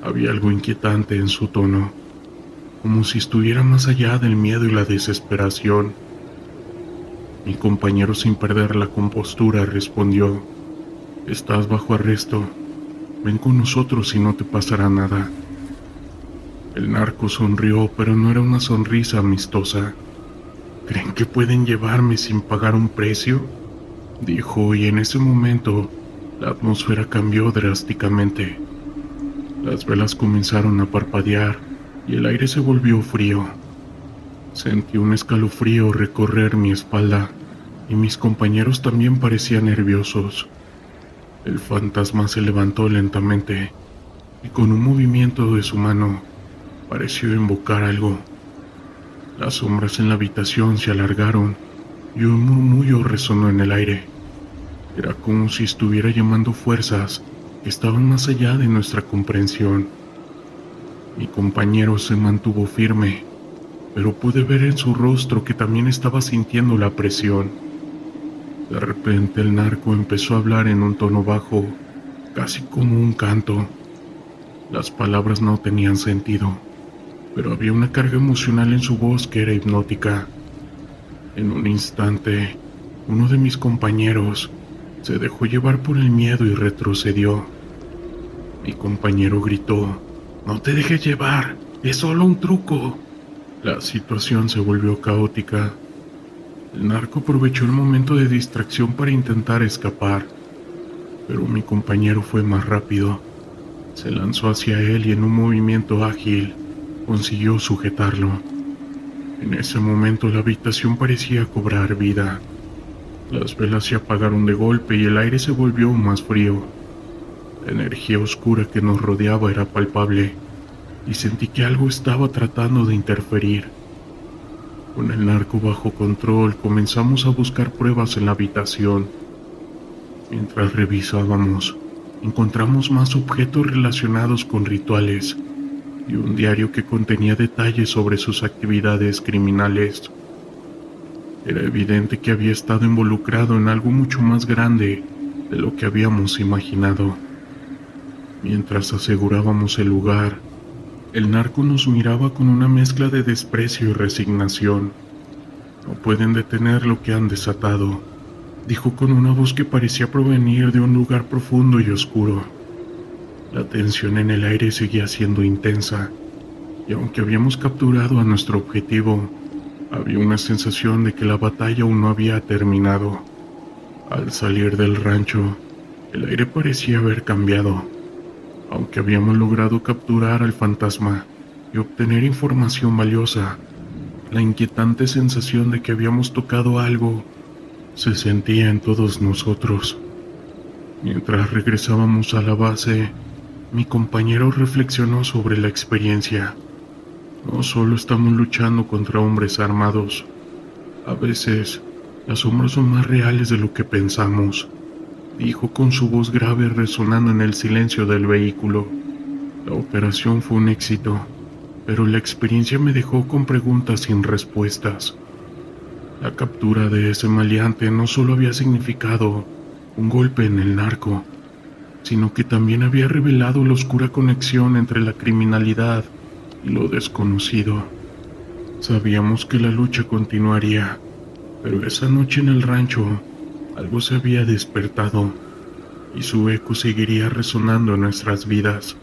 Había algo inquietante en su tono, como si estuviera más allá del miedo y la desesperación. Mi compañero, sin perder la compostura, respondió: «Estás bajo arresto. Ven con nosotros y no te pasará nada». El narco sonrió, pero no era una sonrisa amistosa. «¿Creen que pueden llevarme sin pagar un precio?», dijo, y en ese momento la atmósfera cambió drásticamente. Las velas comenzaron a parpadear y el aire se volvió frío. Sentí un escalofrío recorrer mi espalda y mis compañeros también parecían nerviosos. El fantasma se levantó lentamente y con un movimiento de su mano pareció invocar algo. Las sombras en la habitación se alargaron y un murmullo resonó en el aire. Era como si estuviera llamando fuerzas que estaban más allá de nuestra comprensión. Mi compañero se mantuvo firme, pero pude ver en su rostro que también estaba sintiendo la presión. De repente el narco empezó a hablar en un tono bajo, casi como un canto. Las palabras no tenían sentido, pero había una carga emocional en su voz que era hipnótica. En un instante, uno de mis compañeros se dejó llevar por el miedo y retrocedió. Mi compañero gritó: «No te dejes llevar, es solo un truco». La situación se volvió caótica. El narco aprovechó el momento de distracción para intentar escapar, pero mi compañero fue más rápido. Se lanzó hacia él y en un movimiento ágil consiguió sujetarlo. En ese momento la habitación parecía cobrar vida. Las velas se apagaron de golpe y el aire se volvió más frío. La energía oscura que nos rodeaba era palpable y sentí que algo estaba tratando de interferir. Con el narco bajo control, comenzamos a buscar pruebas en la habitación. Mientras revisábamos, encontramos más objetos relacionados con rituales y un diario que contenía detalles sobre sus actividades criminales. Era evidente que había estado involucrado en algo mucho más grande de lo que habíamos imaginado. Mientras asegurábamos el lugar, el narco nos miraba con una mezcla de desprecio y resignación. No pueden detener lo que han desatado, dijo con una voz que parecía provenir de un lugar profundo y oscuro. La tensión en el aire seguía siendo intensa, y aunque habíamos capturado a nuestro objetivo, había una sensación de que la batalla aún no había terminado. Al salir del rancho, el aire parecía haber cambiado. Aunque habíamos logrado capturar al fantasma y obtener información valiosa, la inquietante sensación de que habíamos tocado algo se sentía en todos nosotros. Mientras regresábamos a la base, mi compañero reflexionó sobre la experiencia. No solo estamos luchando contra hombres armados. A veces, las sombras son más reales de lo que pensamos, dijo con su voz grave resonando en el silencio del vehículo. La operación fue un éxito, pero la experiencia me dejó con preguntas sin respuestas. La captura de ese maleante no solo había significado un golpe en el narco, sino que también había revelado la oscura conexión entre la criminalidad y lo desconocido. Sabíamos que la lucha continuaría, pero esa noche en el rancho algo se había despertado y su eco seguiría resonando en nuestras vidas.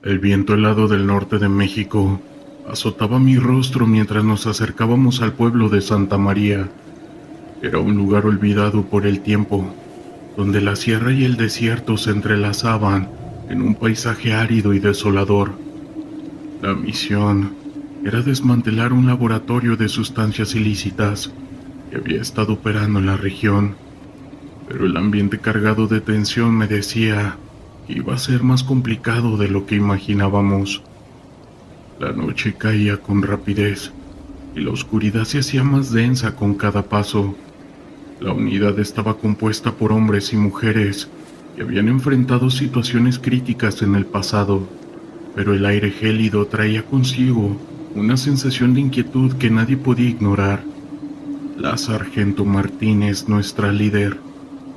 El viento helado del norte de México azotaba mi rostro mientras nos acercábamos al pueblo de Santa María. Era un lugar olvidado por el tiempo, donde la sierra y el desierto se entrelazaban en un paisaje árido y desolador. La misión era desmantelar un laboratorio de sustancias ilícitas que había estado operando en la región, pero el ambiente cargado de tensión me decía que iba a ser más complicado de lo que imaginábamos. La noche caía con rapidez y la oscuridad se hacía más densa con cada paso. La unidad estaba compuesta por hombres y mujeres que habían enfrentado situaciones críticas en el pasado, pero el aire gélido traía consigo una sensación de inquietud que nadie podía ignorar. La sargento Martínez, nuestra líder,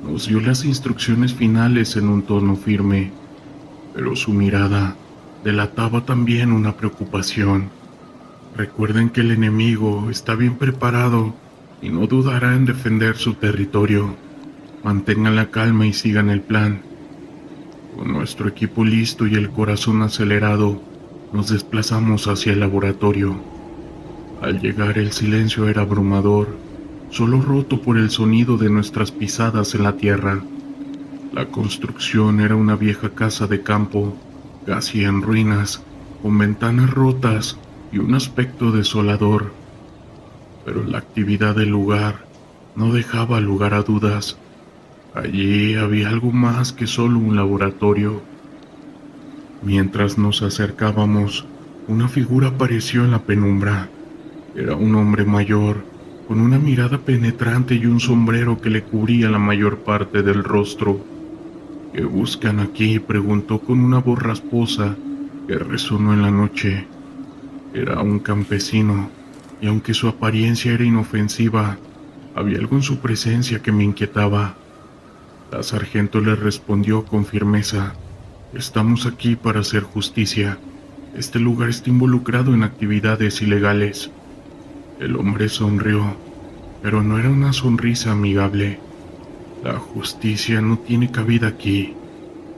nos dio las instrucciones finales en un tono firme, pero su mirada delataba también una preocupación. Recuerden que el enemigo está bien preparado y no dudará en defender su territorio. Mantengan la calma y sigan el plan. Con nuestro equipo listo y el corazón acelerado, nos desplazamos hacia el laboratorio. Al llegar, el silencio era abrumador, solo roto por el sonido de nuestras pisadas en la tierra. La construcción era una vieja casa de campo, casi en ruinas, con ventanas rotas y un aspecto desolador. Pero la actividad del lugar no dejaba lugar a dudas. Allí había algo más que solo un laboratorio. Mientras nos acercábamos, una figura apareció en la penumbra. Era un hombre mayor, con una mirada penetrante y un sombrero que le cubría la mayor parte del rostro. ¿Qué buscan aquí?, preguntó con una voz rasposa que resonó en la noche. Era un campesino, y aunque su apariencia era inofensiva, había algo en su presencia que me inquietaba. La sargento le respondió con firmeza: «Estamos aquí para hacer justicia. Este lugar está involucrado en actividades ilegales». El hombre sonrió, pero no era una sonrisa amigable. «La justicia no tiene cabida aquí.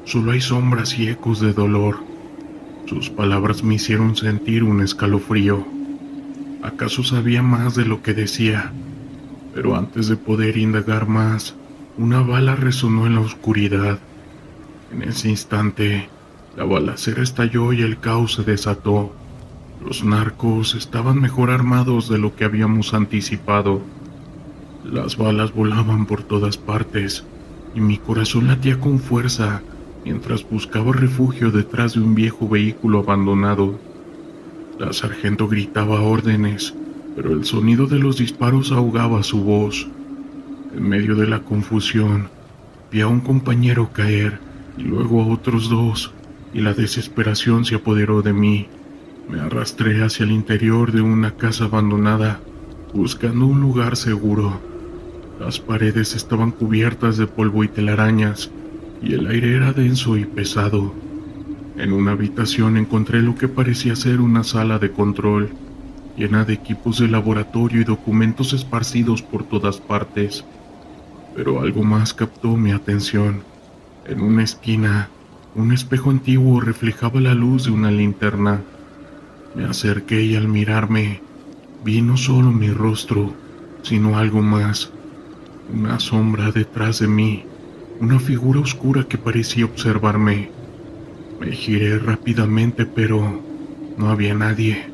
Solo hay sombras y ecos de dolor». Sus palabras me hicieron sentir un escalofrío. ¿Acaso sabía más de lo que decía? Pero antes de poder indagar más, una bala resonó en la oscuridad. En ese instante, la balacera estalló y el caos se desató. Los narcos estaban mejor armados de lo que habíamos anticipado. Las balas volaban por todas partes y mi corazón latía con fuerza mientras buscaba refugio detrás de un viejo vehículo abandonado. La sargento gritaba órdenes, pero el sonido de los disparos ahogaba su voz. En medio de la confusión, vi a un compañero caer y luego a otros dos, y la desesperación se apoderó de mí. Me arrastré hacia el interior de una casa abandonada, buscando un lugar seguro. Las paredes estaban cubiertas de polvo y telarañas, y el aire era denso y pesado. En una habitación encontré lo que parecía ser una sala de control. llena de equipos de laboratorio y documentos esparcidos por todas partes. Pero algo más captó mi atención. En una esquina, un espejo antiguo reflejaba la luz de una linterna. Me acerqué y al mirarme, vi no solo mi rostro, sino algo más. Una sombra detrás de mí, una figura oscura que parecía observarme. Me giré rápidamente, pero no había nadie.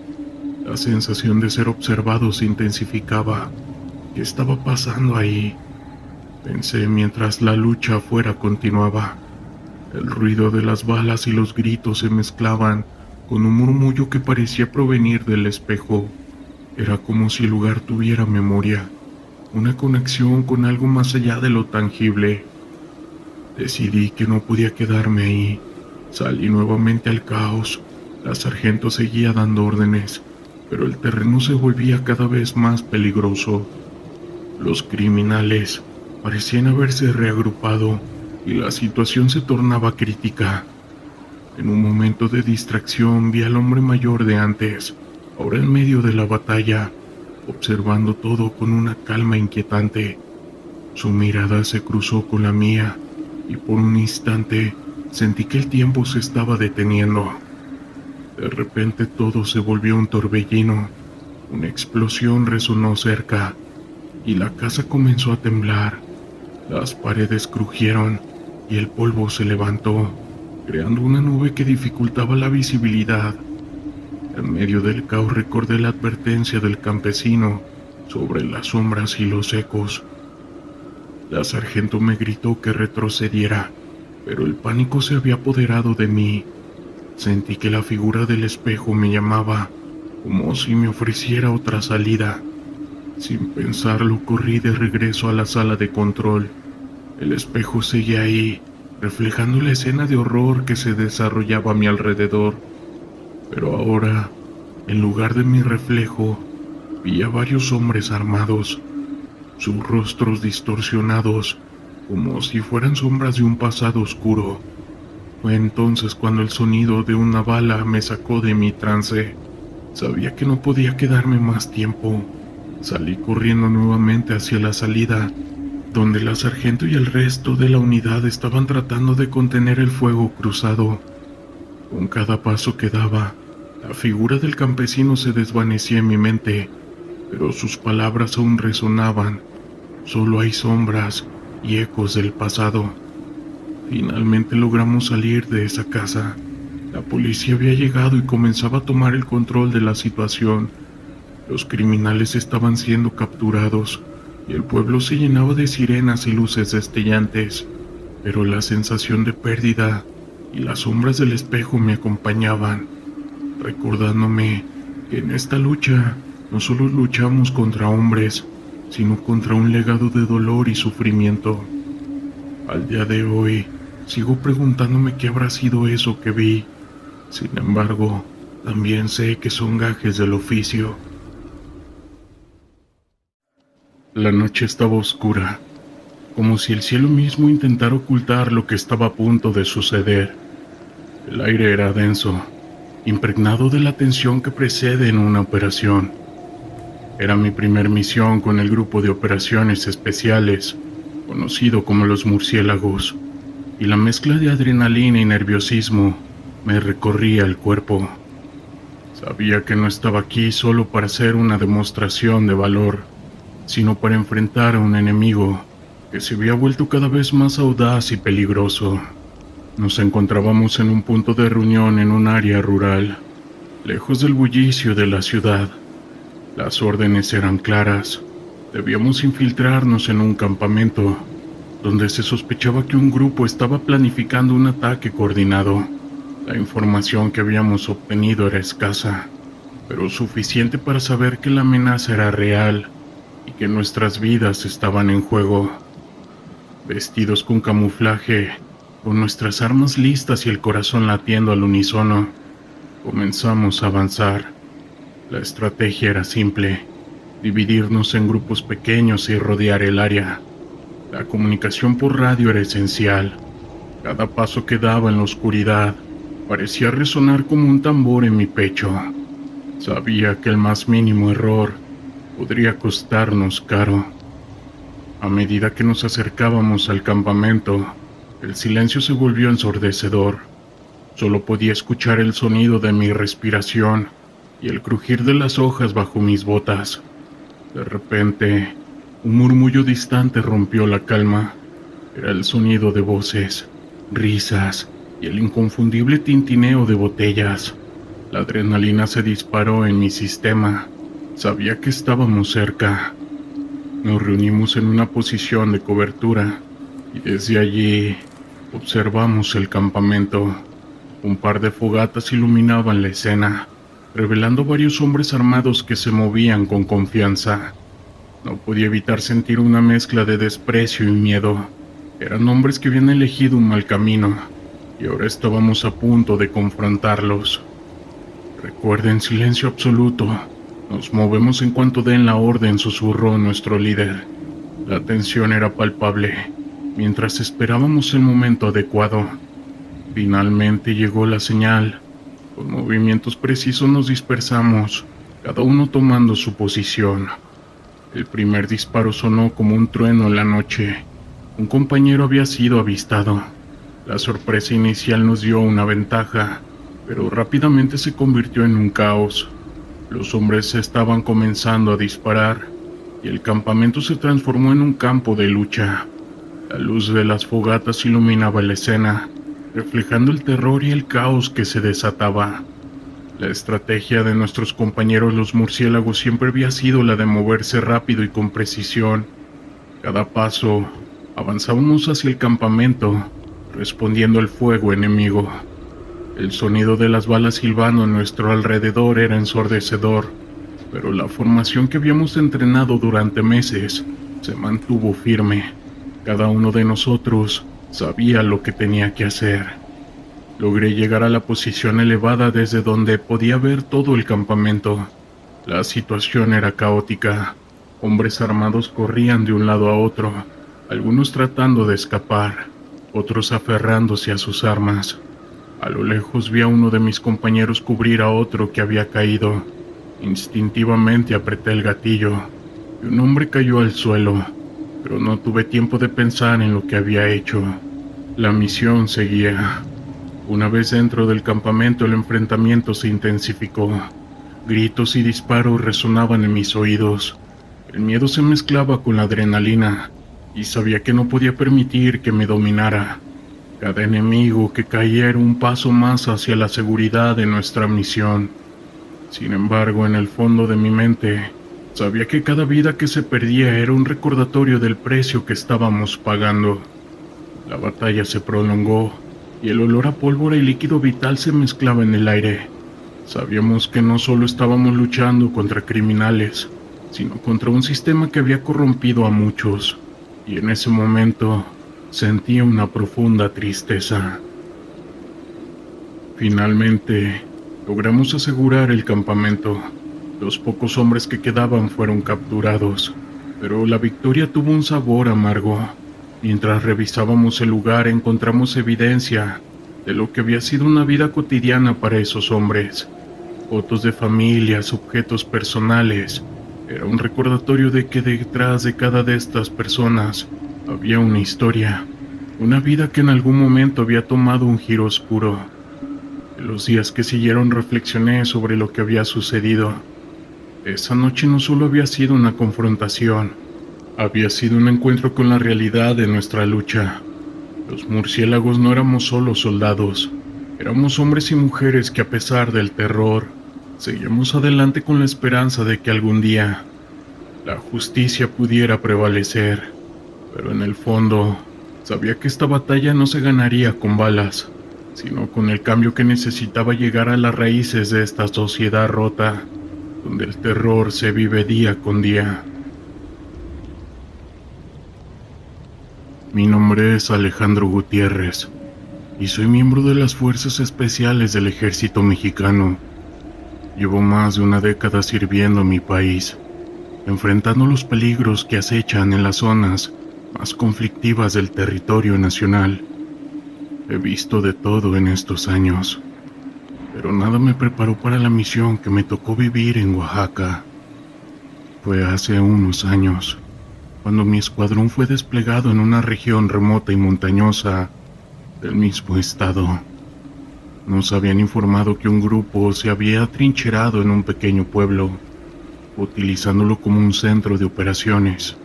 La sensación de ser observado se intensificaba. ¿Qué estaba pasando ahí? Pensé mientras la lucha afuera continuaba. El ruido de las balas y los gritos se mezclaban con un murmullo que parecía provenir del espejo. Era como si el lugar tuviera memoria, una conexión con algo más allá de lo tangible. Decidí que no podía quedarme ahí. Salí nuevamente al caos. La sargento seguía dando órdenes, pero el terreno se volvía cada vez más peligroso. Los criminales parecían haberse reagrupado y la situación se tornaba crítica. En un momento de distracción vi al hombre mayor de antes, ahora en medio de la batalla, observando todo con una calma inquietante. Su mirada se cruzó con la mía y por un instante sentí que el tiempo se estaba deteniendo. De repente todo se volvió un torbellino. Una explosión resonó cerca y la casa comenzó a temblar. Las paredes crujieron y el polvo se levantó, creando una nube que dificultaba la visibilidad. En medio del caos recordé la advertencia del campesino sobre las sombras y los ecos. La sargento me gritó que retrocediera, pero el pánico se había apoderado de mí. Sentí que la figura del espejo me llamaba, como si me ofreciera otra salida. Sin pensarlo, corrí de regreso a la sala de control. El espejo seguía ahí, reflejando la escena de horror que se desarrollaba a mi alrededor. Pero ahora, en lugar de mi reflejo, vi a varios hombres armados, sus rostros distorsionados, como si fueran sombras de un pasado oscuro. Fue entonces cuando el sonido de una bala me sacó de mi trance. Sabía que no podía quedarme más tiempo. Salí corriendo nuevamente hacia la salida, donde la sargento y el resto de la unidad estaban tratando de contener el fuego cruzado. Con cada paso que daba, la figura del campesino se desvanecía en mi mente, pero sus palabras aún resonaban. Solo hay sombras y ecos del pasado. Finalmente logramos salir de esa casa. La policía había llegado y comenzaba a tomar el control de la situación. Los criminales estaban siendo capturados y el pueblo se llenaba de sirenas y luces destellantes, pero la sensación de pérdida y las sombras del espejo me acompañaban, recordándome que en esta lucha no solo luchamos contra hombres, sino contra un legado de dolor y sufrimiento. Al día de hoy, sigo preguntándome qué habrá sido eso que vi. Sin embargo, también sé que son gajes del oficio. La noche estaba oscura, como si el cielo mismo intentara ocultar lo que estaba a punto de suceder. El aire era denso, impregnado de la tensión que precede en una operación. Era mi primer misión con el grupo de operaciones especiales, conocido como los murciélagos, y la mezcla de adrenalina y nerviosismo me recorría el cuerpo. Sabía que no estaba aquí solo para hacer una demostración de valor, sino para enfrentar a un enemigo que se había vuelto cada vez más audaz y peligroso. Nos encontrábamos en un punto de reunión en un área rural, lejos del bullicio de la ciudad. Las órdenes eran claras. Debíamos infiltrarnos en un campamento, donde se sospechaba que un grupo estaba planificando un ataque coordinado. La información que habíamos obtenido era escasa, pero suficiente para saber que la amenaza era real y que nuestras vidas estaban en juego. Vestidos con camuflaje, con nuestras armas listas y el corazón latiendo al unísono, comenzamos a avanzar. La estrategia era simple: dividirnos en grupos pequeños y rodear el área. La comunicación por radio era esencial. Cada paso que daba en la oscuridad parecía resonar como un tambor en mi pecho. Sabía que el más mínimo error podría costarnos caro. A medida que nos acercábamos al campamento, el silencio se volvió ensordecedor. Solo podía escuchar el sonido de mi respiración y el crujir de las hojas bajo mis botas. De repente, un murmullo distante rompió la calma. Era el sonido de voces, risas y el inconfundible tintineo de botellas. La adrenalina se disparó en mi sistema. Sabía que estábamos cerca. Nos reunimos en una posición de cobertura y desde allí observamos el campamento. Un par de fogatas iluminaban la escena, revelando varios hombres armados que se movían con confianza. No podía evitar sentir una mezcla de desprecio y miedo. Eran hombres que habían elegido un mal camino y ahora estábamos a punto de confrontarlos. Recuerden, silencio absoluto. Nos movemos en cuanto den la orden, susurró nuestro líder. La tensión era palpable, mientras esperábamos el momento adecuado. Finalmente llegó la señal. Con movimientos precisos nos dispersamos, cada uno tomando su posición. El primer disparo sonó como un trueno en la noche. Un compañero había sido avistado. La sorpresa inicial nos dio una ventaja, pero rápidamente se convirtió en un caos. Los hombres estaban comenzando a disparar, y el campamento se transformó en un campo de lucha. La luz de las fogatas iluminaba la escena, reflejando el terror y el caos que se desataba. La estrategia de nuestros compañeros los murciélagos siempre había sido la de moverse rápido y con precisión. Cada paso, avanzábamos hacia el campamento, respondiendo al fuego enemigo. El sonido de las balas silbando a nuestro alrededor era ensordecedor, pero la formación que habíamos entrenado durante meses se mantuvo firme. Cada uno de nosotros sabía lo que tenía que hacer. Logré llegar a la posición elevada desde donde podía ver todo el campamento. La situación era caótica. Hombres armados corrían de un lado a otro, algunos tratando de escapar, otros aferrándose a sus armas. A lo lejos vi a uno de mis compañeros cubrir a otro que había caído. Instintivamente apreté el gatillo y un hombre cayó al suelo, pero no tuve tiempo de pensar en lo que había hecho. La misión seguía. Una vez dentro del campamento, el enfrentamiento se intensificó. Gritos y disparos resonaban en mis oídos. El miedo se mezclaba con la adrenalina y sabía que no podía permitir que me dominara. Cada enemigo que caía era un paso más hacia la seguridad de nuestra misión. Sin embargo, en el fondo de mi mente, sabía que cada vida que se perdía era un recordatorio del precio que estábamos pagando. La batalla se prolongó y el olor a pólvora y líquido vital se mezclaba en el aire. Sabíamos que no solo estábamos luchando contra criminales, sino contra un sistema que había corrompido a muchos, y en ese momento sentí una profunda tristeza. Finalmente, logramos asegurar el campamento. Los pocos hombres que quedaban fueron capturados, pero la victoria tuvo un sabor amargo. Mientras revisábamos el lugar, encontramos evidencia de lo que había sido una vida cotidiana para esos hombres. Fotos de familias, objetos personales. Era un recordatorio de que detrás de cada de estas personas había una historia, una vida que en algún momento había tomado un giro oscuro. En los días que siguieron reflexioné sobre lo que había sucedido. Esa noche no solo había sido una confrontación, había sido un encuentro con la realidad de nuestra lucha. Los murciélagos no éramos solo soldados, éramos hombres y mujeres que a pesar del terror, seguíamos adelante con la esperanza de que algún día la justicia pudiera prevalecer. Pero en el fondo, sabía que esta batalla no se ganaría con balas, sino con el cambio que necesitaba llegar a las raíces de esta sociedad rota, donde el terror se vive día con día. Mi nombre es Alejandro Gutiérrez, y soy miembro de las Fuerzas Especiales del Ejército Mexicano. Llevo más de una década sirviendo a mi país, enfrentando los peligros que acechan en las zonas más conflictivas del territorio nacional. He visto de todo en estos años. pero nada me preparó para la misión que me tocó vivir en Oaxaca. Fue hace unos años, cuando mi escuadrón fue desplegado en una región remota y montañosa del mismo estado. Nos habían informado que un grupo se había atrincherado en un pequeño pueblo, utilizándolo como un centro de operaciones.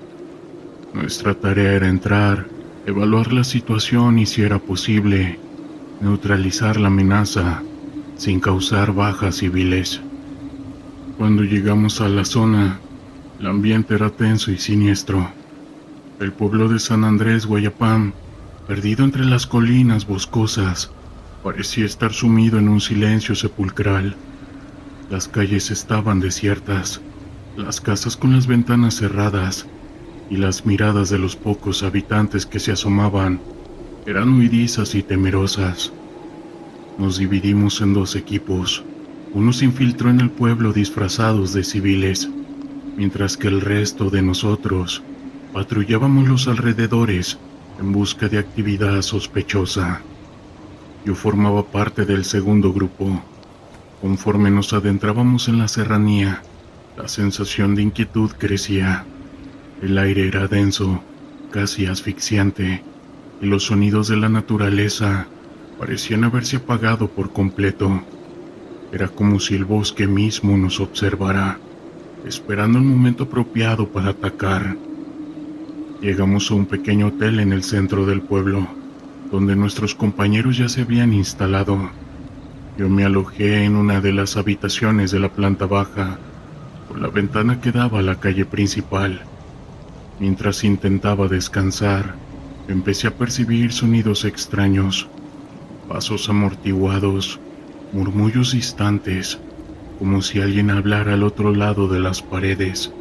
Nuestra tarea era entrar, evaluar la situación y, si era posible, neutralizar la amenaza sin causar bajas civiles. Cuando llegamos a la zona, el ambiente era tenso y siniestro. El pueblo de San Andrés Guayapán, perdido entre las colinas boscosas, parecía estar sumido en un silencio sepulcral. Las calles estaban desiertas, las casas con las ventanas cerradas, y las miradas de los pocos habitantes que se asomaban eran huidizas y temerosas. Nos dividimos en dos equipos. Uno se infiltró en el pueblo disfrazados de civiles, mientras que el resto de nosotros patrullábamos los alrededores en busca de actividad sospechosa. Yo formaba parte del segundo grupo. Conforme nos adentrábamos en la serranía, la sensación de inquietud crecía. El aire era denso, casi asfixiante, y los sonidos de la naturaleza parecían haberse apagado por completo. Era como si el bosque mismo nos observara, esperando el momento apropiado para atacar. Llegamos a un pequeño hotel en el centro del pueblo, donde nuestros compañeros ya se habían instalado. Yo me alojé en una de las habitaciones de la planta baja, con la ventana que daba a la calle principal. Mientras intentaba descansar, empecé a percibir sonidos extraños, pasos amortiguados, murmullos distantes, como si alguien hablara al otro lado de las paredes.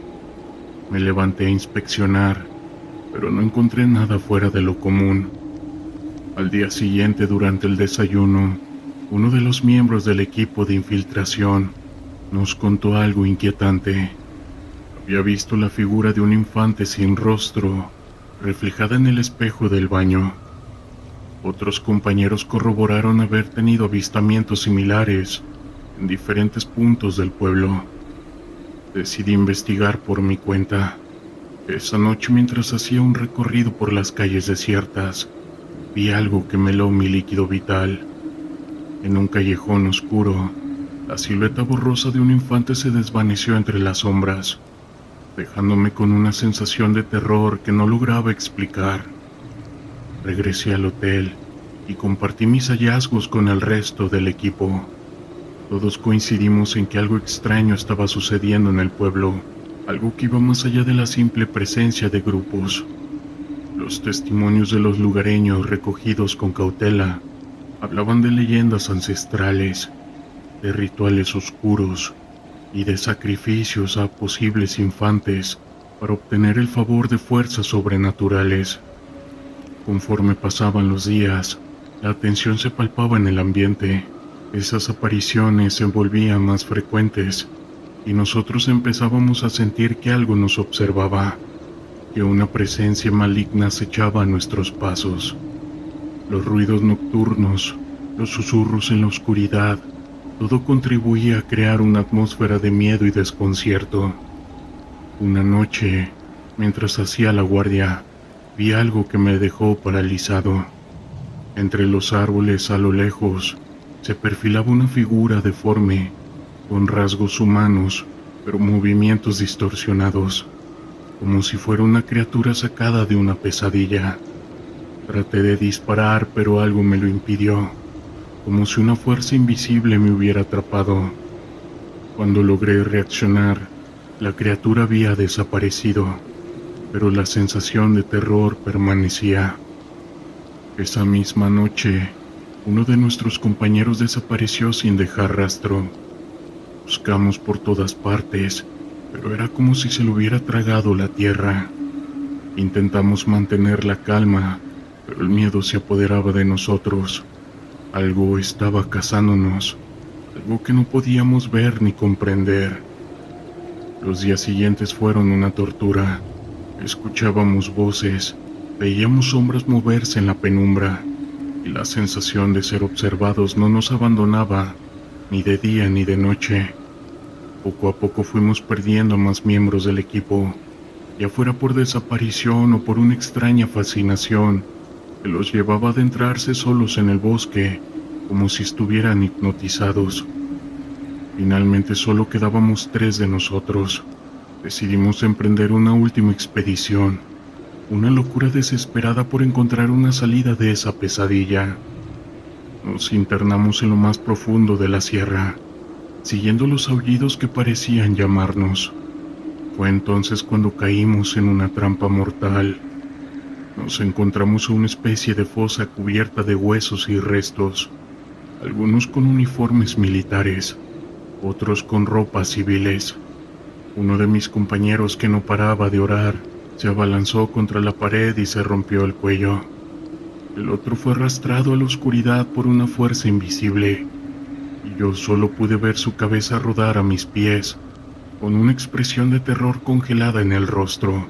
Me levanté a inspeccionar, pero no encontré nada fuera de lo común. Al día siguiente, durante el desayuno, uno de los miembros del equipo de infiltración nos contó algo inquietante. Había visto la figura de un infante sin rostro, reflejada en el espejo del baño. Otros compañeros corroboraron haber tenido avistamientos similares en diferentes puntos del pueblo. Decidí investigar por mi cuenta. Esa noche, mientras hacía un recorrido por las calles desiertas, vi algo que me heló mi líquido vital. En un callejón oscuro, la silueta borrosa de un infante se desvaneció entre las sombras, dejándome con una sensación de terror que no lograba explicar. Regresé al hotel y compartí mis hallazgos con el resto del equipo. Todos coincidimos en que algo extraño estaba sucediendo en el pueblo, algo que iba más allá de la simple presencia de grupos. Los testimonios de los lugareños, recogidos con cautela, hablaban de leyendas ancestrales, de rituales oscuros y de sacrificios a posibles infantes para obtener el favor de fuerzas sobrenaturales. Conforme pasaban los días, la tensión se palpaba en el ambiente. Esas apariciones se volvían más frecuentes y nosotros empezábamos a sentir que algo nos observaba, que una presencia maligna acechaba a nuestros pasos. Los ruidos nocturnos, los susurros en la oscuridad, todo contribuía a crear una atmósfera de miedo y desconcierto. Una noche, mientras hacía la guardia, vi algo que me dejó paralizado. Entre los árboles a lo lejos, se perfilaba una figura deforme, con rasgos humanos, pero movimientos distorsionados, como si fuera una criatura sacada de una pesadilla. Traté de disparar, pero algo me lo impidió, como si una fuerza invisible me hubiera atrapado. Cuando logré reaccionar, la criatura había desaparecido, pero la sensación de terror permanecía. Esa misma noche, uno de nuestros compañeros desapareció sin dejar rastro. Buscamos por todas partes, pero era como si se lo hubiera tragado la tierra. Intentamos mantener la calma, pero el miedo se apoderaba de nosotros. Algo estaba cazándonos, algo que no podíamos ver ni comprender. Los días siguientes fueron una tortura. Escuchábamos voces, veíamos sombras moverse en la penumbra, y la sensación de ser observados no nos abandonaba ni de día ni de noche. Poco a poco fuimos perdiendo a más miembros del equipo, ya fuera por desaparición o por una extraña fascinación que los llevaba a adentrarse solos en el bosque, como si estuvieran hipnotizados. Finalmente solo quedábamos 3 de nosotros. Decidimos emprender una última expedición, una locura desesperada por encontrar una salida de esa pesadilla. Nos internamos en lo más profundo de la sierra, siguiendo los aullidos que parecían llamarnos. Fue entonces cuando caímos en una trampa mortal. Nos encontramos en una especie de fosa cubierta de huesos y restos, algunos con uniformes militares, otros con ropas civiles. Uno de mis compañeros, que no paraba de orar, se abalanzó contra la pared y se rompió el cuello. El otro fue arrastrado a la oscuridad por una fuerza invisible, y yo solo pude ver su cabeza rodar a mis pies, con una expresión de terror congelada en el rostro.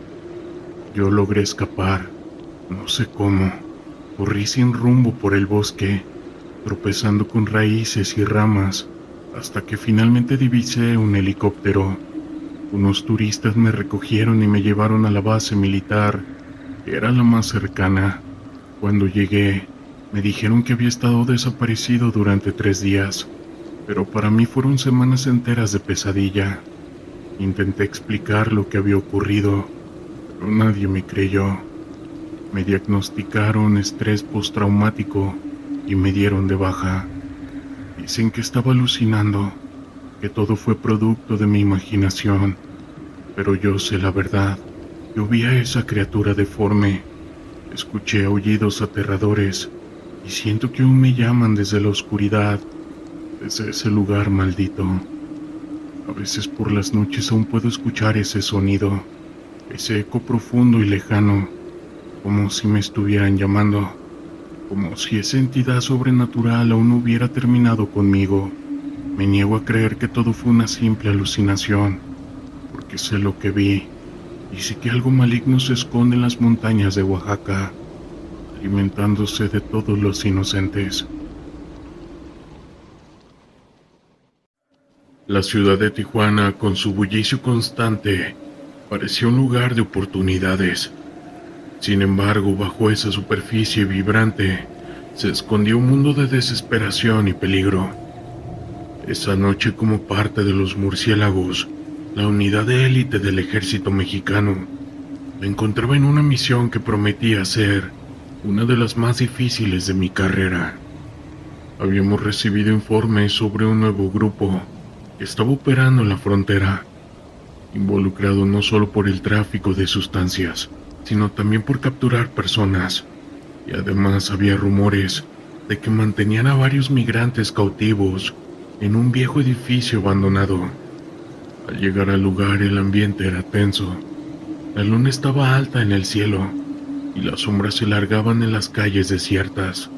Yo logré escapar, no sé cómo. Corrí sin rumbo por el bosque, tropezando con raíces y ramas, hasta que finalmente divisé un helicóptero. Unos turistas me recogieron y me llevaron a la base militar, que era la más cercana. Cuando llegué, me dijeron que había estado desaparecido durante 3 días, pero para mí fueron semanas enteras de pesadilla. Intenté explicar lo que había ocurrido, pero nadie me creyó. Me diagnosticaron estrés postraumático y me dieron de baja. Dicen que estaba alucinando, que todo fue producto de mi imaginación, pero yo sé la verdad. Yo vi a esa criatura deforme, escuché aullidos aterradores y siento que aún me llaman desde la oscuridad, desde ese lugar maldito. A veces por las noches aún puedo escuchar ese sonido, ese eco profundo y lejano, como si me estuvieran llamando, como si esa entidad sobrenatural aún no hubiera terminado conmigo. Me niego a creer que todo fue una simple alucinación, porque sé lo que vi, y sé que algo maligno se esconde en las montañas de Oaxaca, alimentándose de todos los inocentes. La ciudad de Tijuana, con su bullicio constante, parecía un lugar de oportunidades. Sin embargo, bajo esa superficie vibrante, se escondía un mundo de desesperación y peligro. Esa noche, como parte de los murciélagos, la unidad de élite del ejército mexicano, me encontraba en una misión que prometía ser una de las más difíciles de mi carrera. Habíamos recibido informes sobre un nuevo grupo que estaba operando en la frontera, involucrado no solo por el tráfico de sustancias, sino también por capturar personas, y además había rumores de que mantenían a varios migrantes cautivos en un viejo edificio abandonado. Al llegar al lugar, el ambiente era tenso. La luna estaba alta en el cielo y las sombras se largaban en las calles desiertas.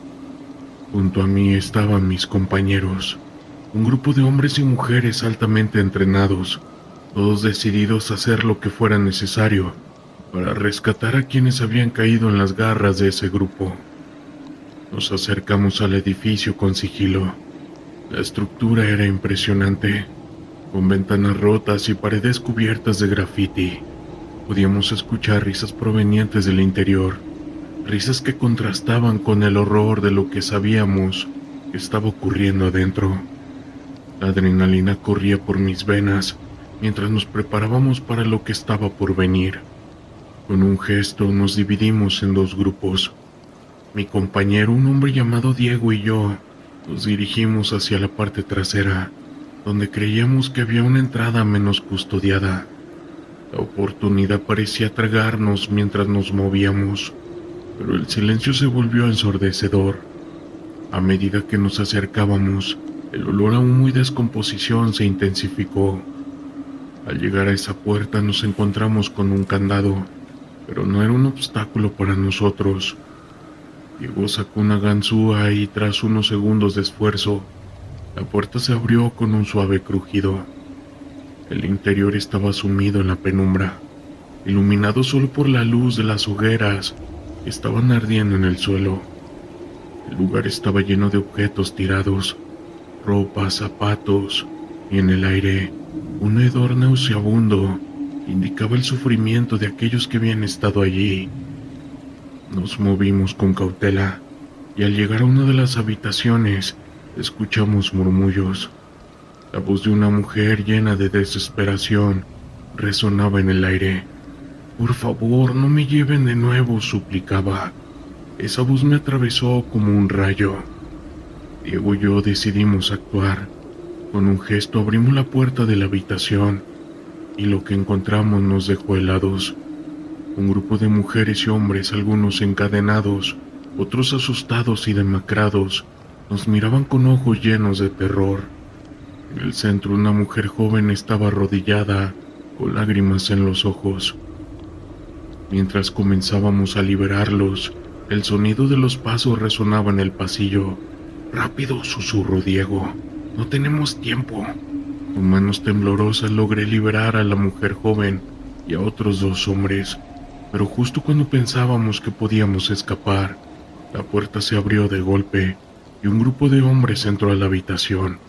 Junto a mí estaban mis compañeros, un grupo de hombres y mujeres altamente entrenados, todos decididos a hacer lo que fuera necesario para rescatar a quienes habían caído en las garras de ese grupo. Nos acercamos al edificio con sigilo. La estructura era impresionante, con ventanas rotas y paredes cubiertas de grafiti. Podíamos escuchar risas provenientes del interior, risas que contrastaban con el horror de lo que sabíamos que estaba ocurriendo adentro. La adrenalina corría por mis venas mientras nos preparábamos para lo que estaba por venir. Con un gesto nos dividimos en 2 grupos. Mi compañero, un hombre llamado Diego, y yo nos dirigimos hacia la parte trasera, donde creíamos que había una entrada menos custodiada. La oportunidad parecía tragarnos mientras nos movíamos, pero el silencio se volvió ensordecedor. A medida que nos acercábamos, el olor a humo y descomposición se intensificó. Al llegar a esa puerta nos encontramos con un candado, pero no era un obstáculo para nosotros. Diego sacó una ganzúa y tras unos segundos de esfuerzo, la puerta se abrió con un suave crujido. El interior estaba sumido en la penumbra, iluminado solo por la luz de las hogueras que estaban ardiendo en el suelo. El lugar estaba lleno de objetos tirados, ropa, zapatos, y en el aire un hedor nauseabundo indicaba el sufrimiento de aquellos que habían estado allí. Nos movimos con cautela y al llegar a una de las habitaciones escuchamos murmullos. La voz de una mujer llena de desesperación resonaba en el aire. Por favor, no me lleven de nuevo, suplicaba. Esa voz me atravesó como un rayo. Diego y yo decidimos actuar. Con un gesto abrimos la puerta de la habitación y lo que encontramos nos dejó helados. Un grupo de mujeres y hombres, algunos encadenados, otros asustados y demacrados, nos miraban con ojos llenos de terror. En el centro una mujer joven estaba arrodillada, con lágrimas en los ojos. Mientras comenzábamos a liberarlos, el sonido de los pasos resonaba en el pasillo. «Rápido», susurró Diego. «No tenemos tiempo». Con manos temblorosas logré liberar a la mujer joven y a otros 2 hombres, pero justo cuando pensábamos que podíamos escapar, la puerta se abrió de golpe y un grupo de hombres entró a la habitación.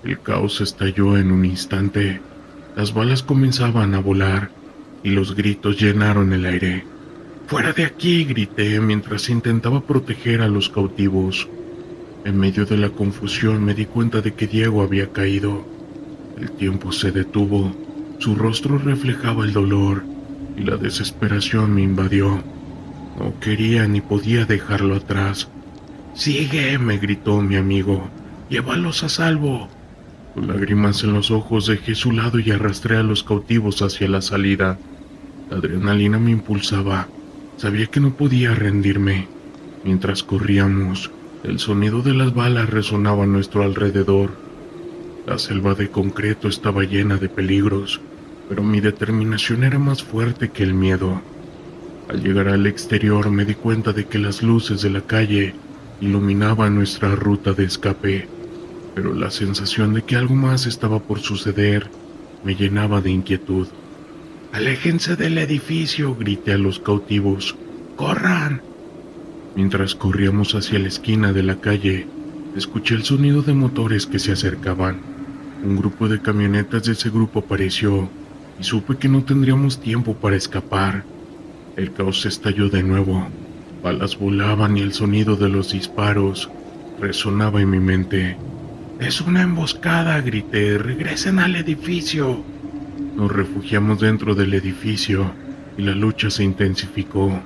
El caos estalló en un instante. Las balas comenzaban a volar y los gritos llenaron el aire. «¡Fuera de aquí!», grité mientras intentaba proteger a los cautivos. En medio de la confusión me di cuenta de que Diego había caído. El tiempo se detuvo, su rostro reflejaba el dolor y la desesperación me invadió. No quería ni podía dejarlo atrás. «¡Sigue!», me gritó mi amigo. «¡Llévalos a salvo!». Con lágrimas en los ojos dejé su lado y arrastré a los cautivos hacia la salida. La adrenalina me impulsaba. Sabía que no podía rendirme. Mientras corríamos, el sonido de las balas resonaba a nuestro alrededor. La selva de concreto estaba llena de peligros, pero mi determinación era más fuerte que el miedo. Al llegar al exterior me di cuenta de que las luces de la calle iluminaban nuestra ruta de escape, pero la sensación de que algo más estaba por suceder me llenaba de inquietud. «¡Aléjense del edificio!», grité a los cautivos. «¡Corran!». Mientras corríamos hacia la esquina de la calle, escuché el sonido de motores que se acercaban. Un grupo de camionetas de ese grupo apareció y supe que no tendríamos tiempo para escapar. El caos estalló de nuevo. Balas volaban y el sonido de los disparos resonaba en mi mente. «¡Es una emboscada!», grité. «¡Regresen al edificio!». Nos refugiamos dentro del edificio y la lucha se intensificó.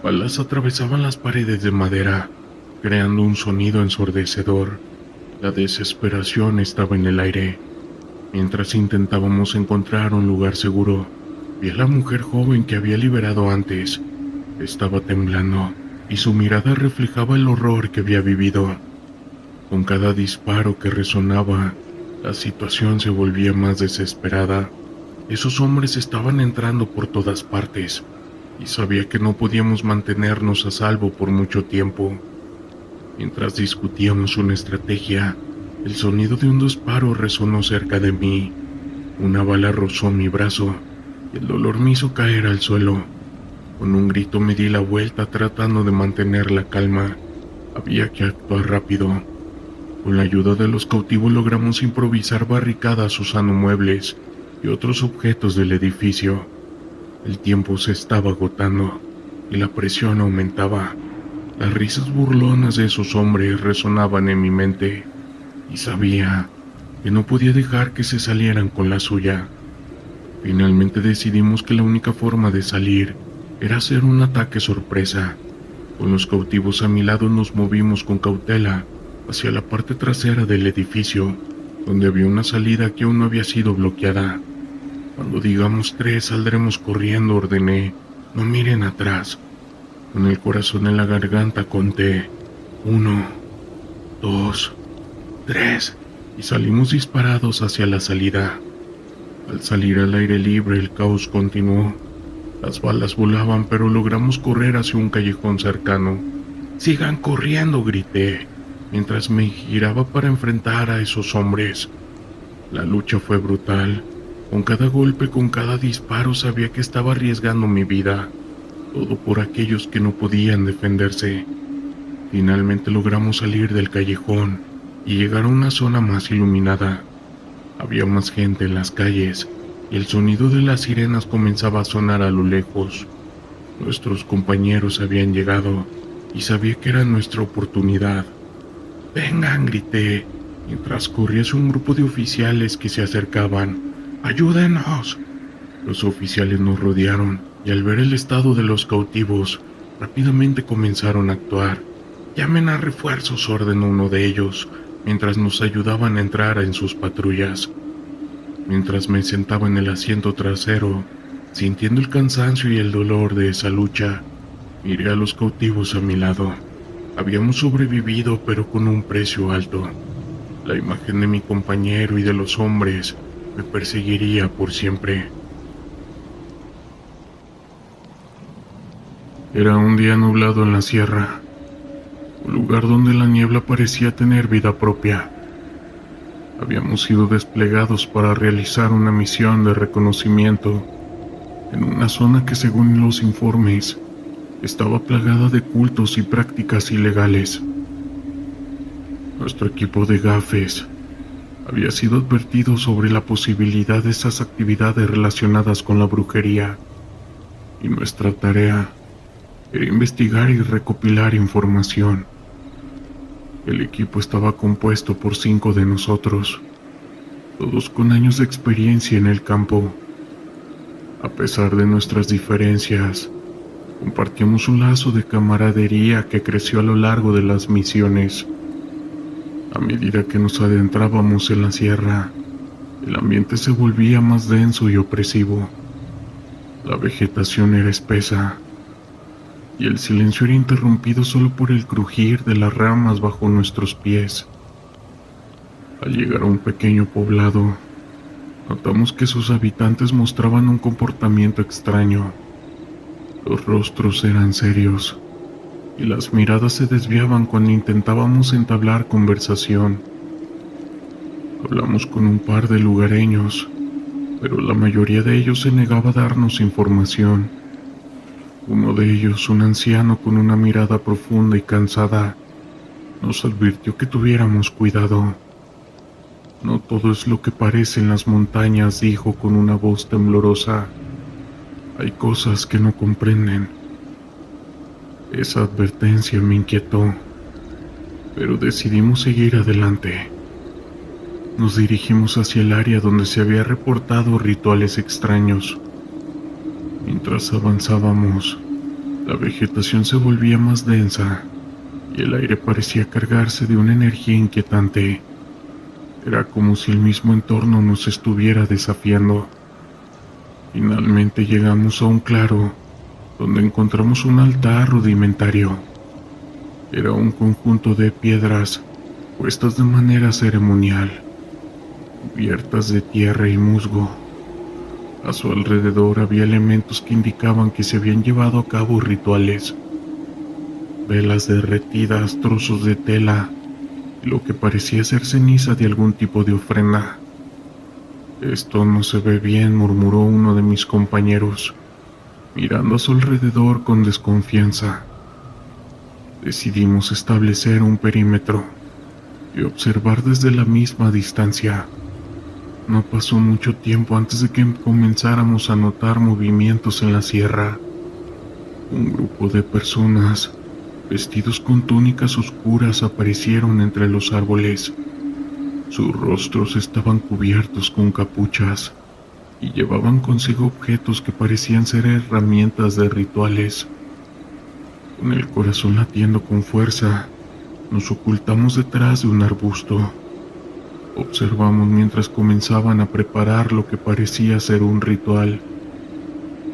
Balas atravesaban las paredes de madera, creando un sonido ensordecedor. La desesperación estaba en el aire. Mientras intentábamos encontrar un lugar seguro, vi a la mujer joven que había liberado antes. Estaba temblando y su mirada reflejaba el horror que había vivido. Con cada disparo que resonaba, la situación se volvía más desesperada. Esos hombres estaban entrando por todas partes y sabía que no podíamos mantenernos a salvo por mucho tiempo. Mientras discutíamos una estrategia, el sonido de un disparo resonó cerca de mí. Una bala rozó mi brazo y el dolor me hizo caer al suelo. Con un grito me di la vuelta tratando de mantener la calma. Había que actuar rápido. Con la ayuda de los cautivos logramos improvisar barricadas usando muebles y otros objetos del edificio. El tiempo se estaba agotando y la presión aumentaba. Las risas burlonas de esos hombres resonaban en mi mente y sabía que no podía dejar que se salieran con la suya. Finalmente decidimos que la única forma de salir era hacer un ataque sorpresa. Con los cautivos a mi lado nos movimos con cautela hacia la parte trasera del edificio, donde había una salida que aún no había sido bloqueada. «Cuando digamos 3 saldremos corriendo», ordené. «No miren atrás». Con el corazón en la garganta conté 1, 2, 3 y salimos disparados hacia la salida. Al salir al aire libre el caos continuó. Las balas volaban, pero logramos correr hacia un callejón cercano. «¡Sigan corriendo!», grité, mientras me giraba para enfrentar a esos hombres. La lucha fue brutal. Con cada golpe, con cada disparo sabía que estaba arriesgando mi vida. Todo por aquellos que no podían defenderse. Finalmente logramos salir del callejón y llegar a una zona más iluminada. Había más gente en las calles y el sonido de las sirenas comenzaba a sonar a lo lejos. Nuestros compañeros habían llegado y sabía que era nuestra oportunidad. ¡Vengan!, grité, mientras corría hacia un grupo de oficiales que se acercaban. ¡Ayúdenos! Los oficiales nos rodearon y al ver el estado de los cautivos, rápidamente comenzaron a actuar. «Llamen a refuerzos», ordenó uno de ellos, mientras nos ayudaban a entrar en sus patrullas. Mientras me sentaba en el asiento trasero, sintiendo el cansancio y el dolor de esa lucha, miré a los cautivos a mi lado. Habíamos sobrevivido, pero con un precio alto. La imagen de mi compañero y de los hombres me perseguiría por siempre. Era un día nublado en la sierra, un lugar donde la niebla parecía tener vida propia. Habíamos sido desplegados para realizar una misión de reconocimiento en una zona que, según los informes, estaba plagada de cultos y prácticas ilegales. Nuestro equipo de gafes había sido advertido sobre la posibilidad de esas actividades relacionadas con la brujería, y nuestra tarea era investigar y recopilar información. El equipo estaba compuesto por 5 de nosotros, todos con años de experiencia en el campo. A pesar de nuestras diferencias, compartíamos un lazo de camaradería que creció a lo largo de las misiones. A medida que nos adentrábamos en la sierra, el ambiente se volvía más denso y opresivo. La vegetación era espesa, y el silencio era interrumpido solo por el crujir de las ramas bajo nuestros pies. Al llegar a un pequeño poblado, notamos que sus habitantes mostraban un comportamiento extraño. Los rostros eran serios, y las miradas se desviaban cuando intentábamos entablar conversación. Hablamos con un par de lugareños, pero la mayoría de ellos se negaba a darnos información. Uno de ellos, un anciano con una mirada profunda y cansada, nos advirtió que tuviéramos cuidado. «No todo es lo que parece en las montañas», dijo con una voz temblorosa. «Hay cosas que no comprenden». Esa advertencia me inquietó, pero decidimos seguir adelante. Nos dirigimos hacia el área donde se había reportado rituales extraños. Mientras avanzábamos, la vegetación se volvía más densa y el aire parecía cargarse de una energía inquietante. Era como si el mismo entorno nos estuviera desafiando. Finalmente llegamos a un claro, donde encontramos un altar rudimentario. Era un conjunto de piedras puestas de manera ceremonial, cubiertas de tierra y musgo. A su alrededor había elementos que indicaban que se habían llevado a cabo rituales: velas derretidas, trozos de tela y lo que parecía ser ceniza de algún tipo de ofrenda. «Esto no se ve bien», murmuró uno de mis compañeros, mirando a su alrededor con desconfianza. Decidimos establecer un perímetro y observar desde la misma distancia. No pasó mucho tiempo antes de que comenzáramos a notar movimientos en la sierra. Un grupo de personas, vestidos con túnicas oscuras, aparecieron entre los árboles. Sus rostros estaban cubiertos con capuchas y llevaban consigo objetos que parecían ser herramientas de rituales. Con el corazón latiendo con fuerza, nos ocultamos detrás de un arbusto. Observamos mientras comenzaban a preparar lo que parecía ser un ritual.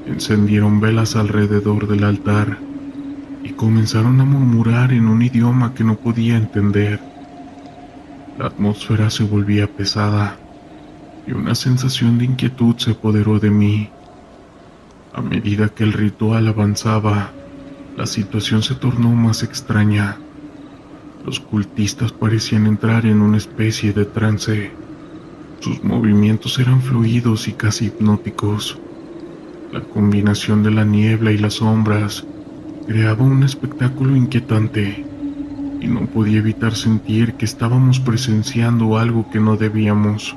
Encendieron velas alrededor del altar y comenzaron a murmurar en un idioma que no podía entender. La atmósfera se volvía pesada y una sensación de inquietud se apoderó de mí. A medida que el ritual avanzaba, la situación se tornó más extraña. Los cultistas parecían entrar en una especie de trance. Sus movimientos eran fluidos y casi hipnóticos. La combinación de la niebla y las sombras creaba un espectáculo inquietante. y no podía evitar sentir que estábamos presenciando algo que no debíamos.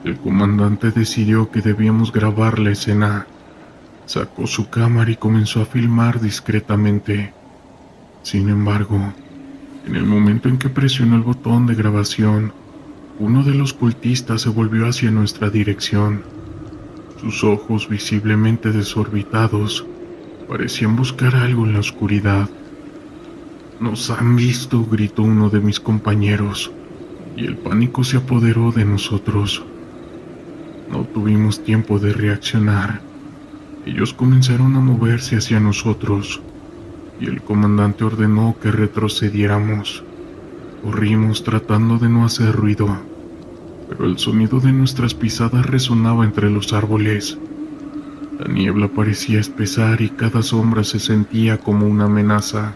El comandante decidió que debíamos grabar la escena. Sacó su cámara y comenzó a filmar discretamente. Sin embargo, en el momento en que presionó el botón de grabación, uno de los cultistas se volvió hacia nuestra dirección. Sus ojos, visiblemente desorbitados, parecían buscar algo en la oscuridad. «Nos han visto», gritó uno de mis compañeros, y el pánico se apoderó de nosotros. No tuvimos tiempo de reaccionar. Ellos comenzaron a moverse hacia nosotros, y el comandante ordenó que retrocediéramos. Corrimos tratando de no hacer ruido, pero el sonido de nuestras pisadas resonaba entre los árboles. La niebla parecía espesar y cada sombra se sentía como una amenaza.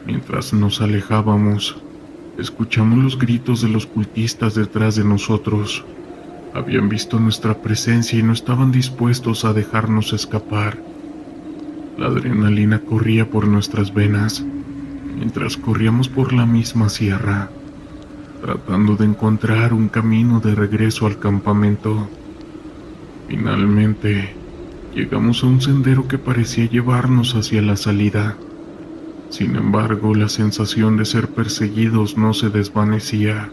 Mientras nos alejábamos, escuchamos los gritos de los cultistas detrás de nosotros. Habían visto nuestra presencia y no estaban dispuestos a dejarnos escapar. La adrenalina corría por nuestras venas, mientras corríamos por la misma sierra, tratando de encontrar un camino de regreso al campamento. Finalmente, llegamos a un sendero que parecía llevarnos hacia la salida. Sin embargo, la sensación de ser perseguidos no se desvanecía.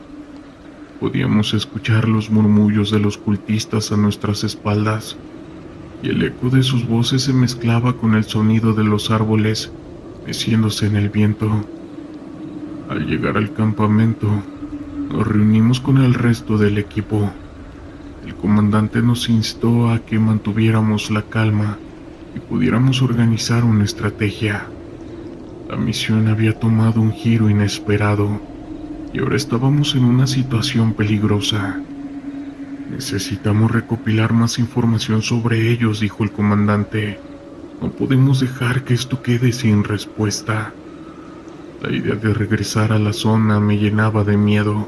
Podíamos escuchar los murmullos de los cultistas a nuestras espaldas, y el eco de sus voces se mezclaba con el sonido de los árboles meciéndose en el viento. Al llegar al campamento, nos reunimos con el resto del equipo. El comandante nos instó a que mantuviéramos la calma y pudiéramos organizar una estrategia. La misión había tomado un giro inesperado y ahora estábamos en una situación peligrosa. «Necesitamos recopilar más información sobre ellos», dijo el comandante. «No podemos dejar que esto quede sin respuesta». La idea de regresar a la zona me llenaba de miedo,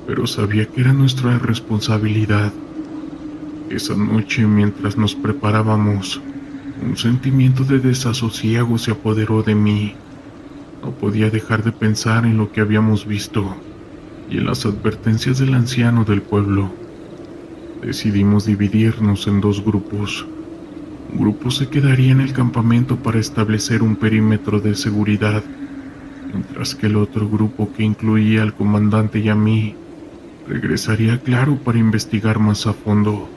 pero sabía que era nuestra responsabilidad. Esa noche, mientras nos preparábamos, un sentimiento de desasosiego se apoderó de mí. No podía dejar de pensar en lo que habíamos visto y en las advertencias del anciano del pueblo. Decidimos dividirnos en dos grupos. Un grupo se quedaría en el campamento para establecer un perímetro de seguridad, mientras que el otro grupo, que incluía al comandante y a mí, regresaría a Claro para investigar más a fondo.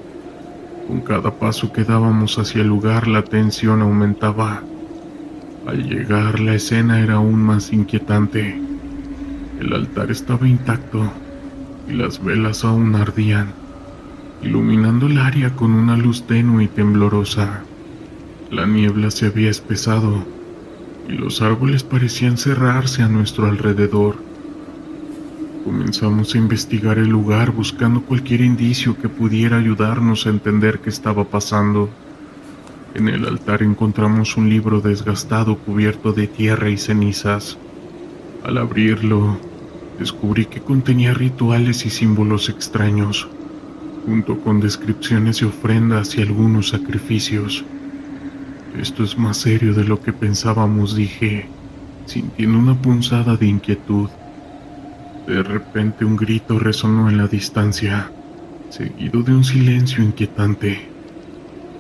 Con cada paso que dábamos hacia el lugar, la tensión aumentaba. Al llegar, la escena era aún más inquietante. El altar estaba intacto y las velas aún ardían, iluminando el área con una luz tenue y temblorosa. La niebla se había espesado y los árboles parecían cerrarse a nuestro alrededor. Comenzamos a investigar el lugar buscando cualquier indicio que pudiera ayudarnos a entender qué estaba pasando. En el altar encontramos un libro desgastado cubierto de tierra y cenizas. Al abrirlo, descubrí que contenía rituales y símbolos extraños, junto con descripciones de ofrendas y algunos sacrificios. «Esto es más serio de lo que pensábamos», dije, sintiendo una punzada de inquietud. De repente un grito resonó en la distancia, seguido de un silencio inquietante.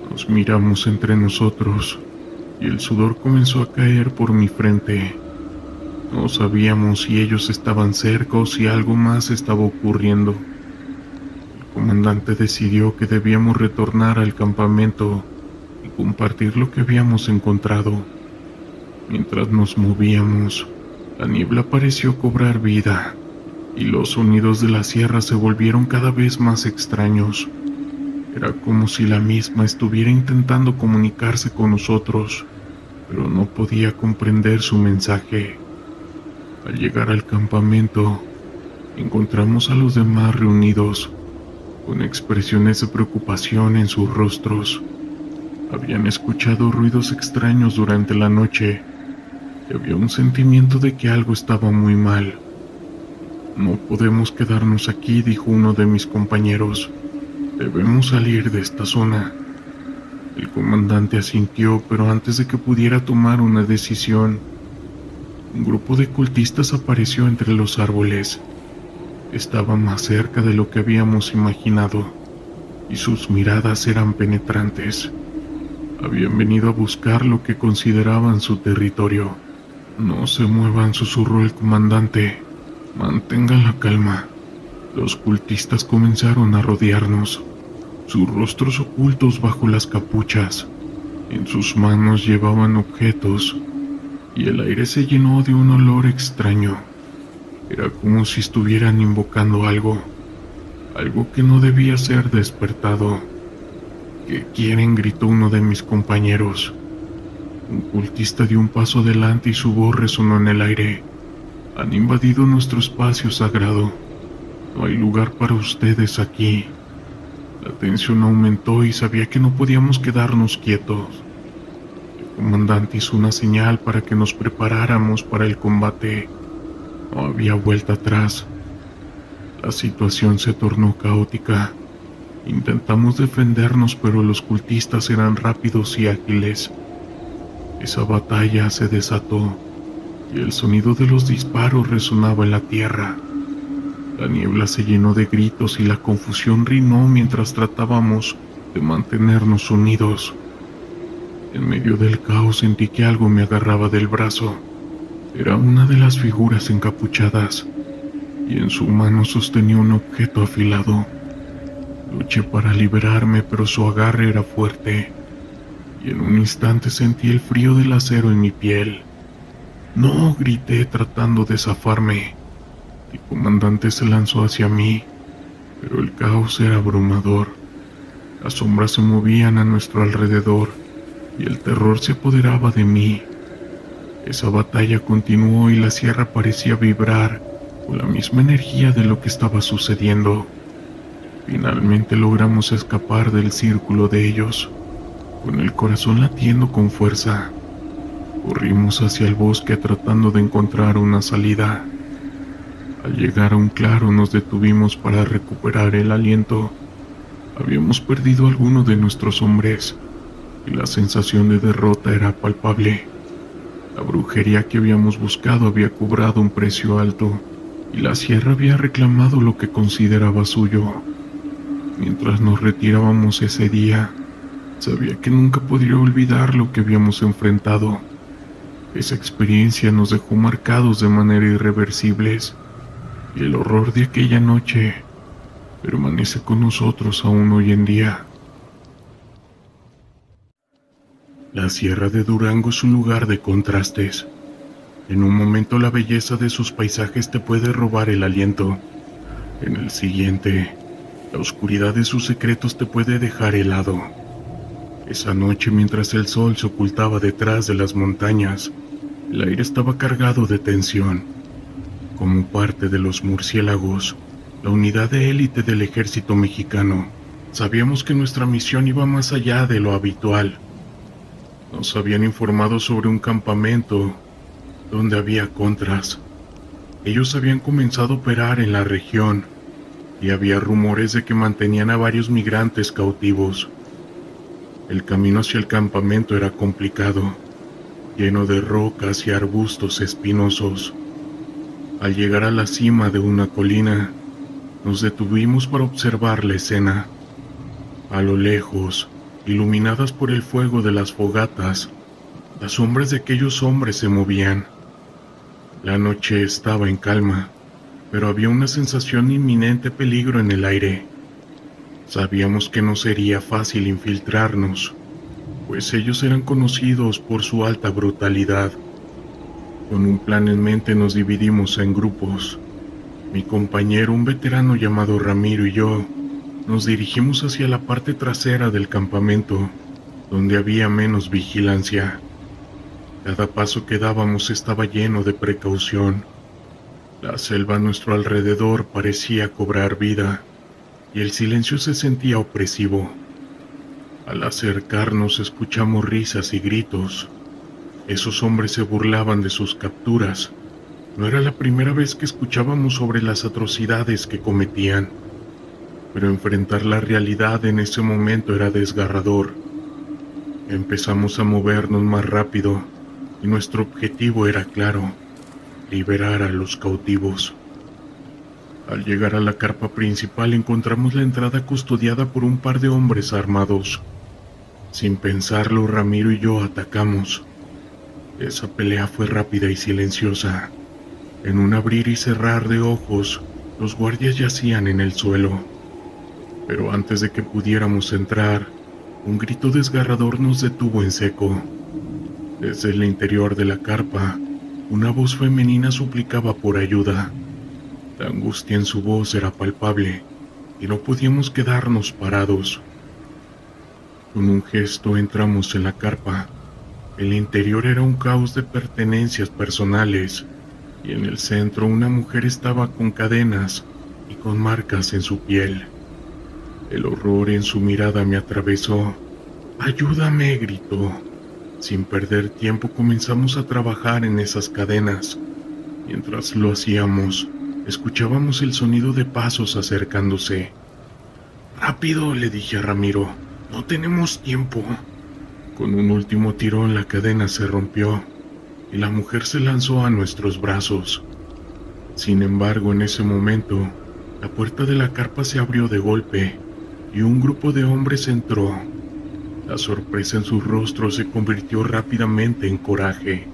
Nos miramos entre nosotros y el sudor comenzó a caer por mi frente. No sabíamos si ellos estaban cerca o si algo más estaba ocurriendo. El comandante decidió que debíamos retornar al campamento y compartir lo que habíamos encontrado. Mientras nos movíamos, la niebla pareció cobrar vida y los sonidos de la sierra se volvieron cada vez más extraños. Era como si la misma estuviera intentando comunicarse con nosotros, pero no podía comprender su mensaje. Al llegar al campamento, encontramos a los demás reunidos, con expresiones de preocupación en sus rostros. Habían escuchado ruidos extraños durante la noche y había un sentimiento de que algo estaba muy mal. «No podemos quedarnos aquí», dijo uno de mis compañeros. «Debemos salir de esta zona». El comandante asintió, pero antes de que pudiera tomar una decisión, Un grupo de cultistas apareció entre los árboles. Estaba más cerca de lo que habíamos imaginado, y sus miradas eran penetrantes. Habían venido a buscar lo que consideraban su territorio. No se muevan, susurró el comandante. Mantengan la calma. Los cultistas comenzaron a rodearnos, sus rostros ocultos bajo las capuchas. En sus manos llevaban objetos, y el aire se llenó de un olor extraño. Era como si estuvieran invocando algo que no debía ser despertado. ¿Qué quieren?, gritó uno de mis compañeros. Un cultista dio un paso adelante y su voz resonó en el aire. Han invadido nuestro espacio sagrado. No hay lugar para ustedes aquí. La tensión aumentó y sabía que no podíamos quedarnos quietos. El comandante hizo una señal para que nos preparáramos para el combate. No había vuelta atrás. La situación se tornó caótica. Intentamos defendernos, pero los cultistas eran rápidos y ágiles. Esa batalla se desató, y el sonido de los disparos resonaba en la tierra. La niebla se llenó de gritos y la confusión reinó mientras tratábamos de mantenernos unidos. En medio del caos sentí que algo me agarraba del brazo. Era una de las figuras encapuchadas, y en su mano sostenía un objeto afilado. Luché para liberarme, pero su agarre era fuerte, y en un instante sentí el frío del acero en mi piel. ¡No!, grité tratando de zafarme. El comandante se lanzó hacia mí, pero el caos era abrumador. Las sombras se movían a nuestro alrededor, y el terror se apoderaba de mí. Esa batalla continuó y la sierra parecía vibrar con la misma energía de lo que estaba sucediendo. Finalmente logramos escapar del círculo de ellos, con el corazón latiendo con fuerza. Corrimos hacia el bosque tratando de encontrar una salida. Al llegar a un claro nos detuvimos para recuperar el aliento. Habíamos perdido a alguno de nuestros hombres, y la sensación de derrota era palpable. La brujería que habíamos buscado había cobrado un precio alto, y la sierra había reclamado lo que consideraba suyo. Mientras nos retirábamos ese día, sabía que nunca podría olvidar lo que habíamos enfrentado. Esa experiencia nos dejó marcados de manera irreversibles, y el horror de aquella noche permanece con nosotros aún hoy en día. La Sierra de Durango es un lugar de contrastes. En un momento la belleza de sus paisajes te puede robar el aliento. En el siguiente, la oscuridad de sus secretos te puede dejar helado. Esa noche, mientras el sol se ocultaba detrás de las montañas, el aire estaba cargado de tensión. Como parte de los murciélagos, la unidad de élite del ejército mexicano, sabíamos que nuestra misión iba más allá de lo habitual. Nos habían informado sobre un campamento donde había contras. Ellos habían comenzado a operar en la región y había rumores de que mantenían a varios migrantes cautivos. El camino hacia el campamento era complicado, lleno de rocas y arbustos espinosos. Al llegar a la cima de una colina, nos detuvimos para observar la escena. A lo lejos, iluminadas por el fuego de las fogatas, las sombras de aquellos hombres se movían. La noche estaba en calma, pero había una sensación de inminente peligro en el aire. Sabíamos que no sería fácil infiltrarnos, pues ellos eran conocidos por su alta brutalidad. Con un plan en mente nos dividimos en grupos. Mi compañero, un veterano llamado Ramiro, y yo nos dirigimos hacia la parte trasera del campamento, donde había menos vigilancia. Cada paso que dábamos estaba lleno de precaución. La selva a nuestro alrededor parecía cobrar vida, y el silencio se sentía opresivo. Al acercarnos escuchamos risas y gritos. Esos hombres se burlaban de sus capturas. No era la primera vez que escuchábamos sobre las atrocidades que cometían, pero enfrentar la realidad en ese momento era desgarrador. Empezamos a movernos más rápido, y nuestro objetivo era claro: liberar a los cautivos. Al llegar a la carpa principal encontramos la entrada custodiada por un par de hombres armados. Sin pensarlo, Ramiro y yo atacamos. Esa pelea fue rápida y silenciosa. En un abrir y cerrar de ojos, los guardias yacían en el suelo. Pero antes de que pudiéramos entrar, un grito desgarrador nos detuvo en seco. Desde el interior de la carpa, una voz femenina suplicaba por ayuda. La angustia en su voz era palpable y no podíamos quedarnos parados. Con un gesto entramos en la carpa. El interior era un caos de pertenencias personales y en el centro una mujer estaba con cadenas y con marcas en su piel. El horror en su mirada me atravesó. ¡Ayúdame!, gritó. Sin perder tiempo comenzamos a trabajar en esas cadenas. Mientras lo hacíamos, escuchábamos el sonido de pasos acercándose. «¡Rápido!», le dije a Ramiro. «No tenemos tiempo». Con un último tirón la cadena se rompió y la mujer se lanzó a nuestros brazos. Sin embargo, en ese momento, la puerta de la carpa se abrió de golpe y un grupo de hombres entró. La sorpresa en sus rostros se convirtió rápidamente en coraje.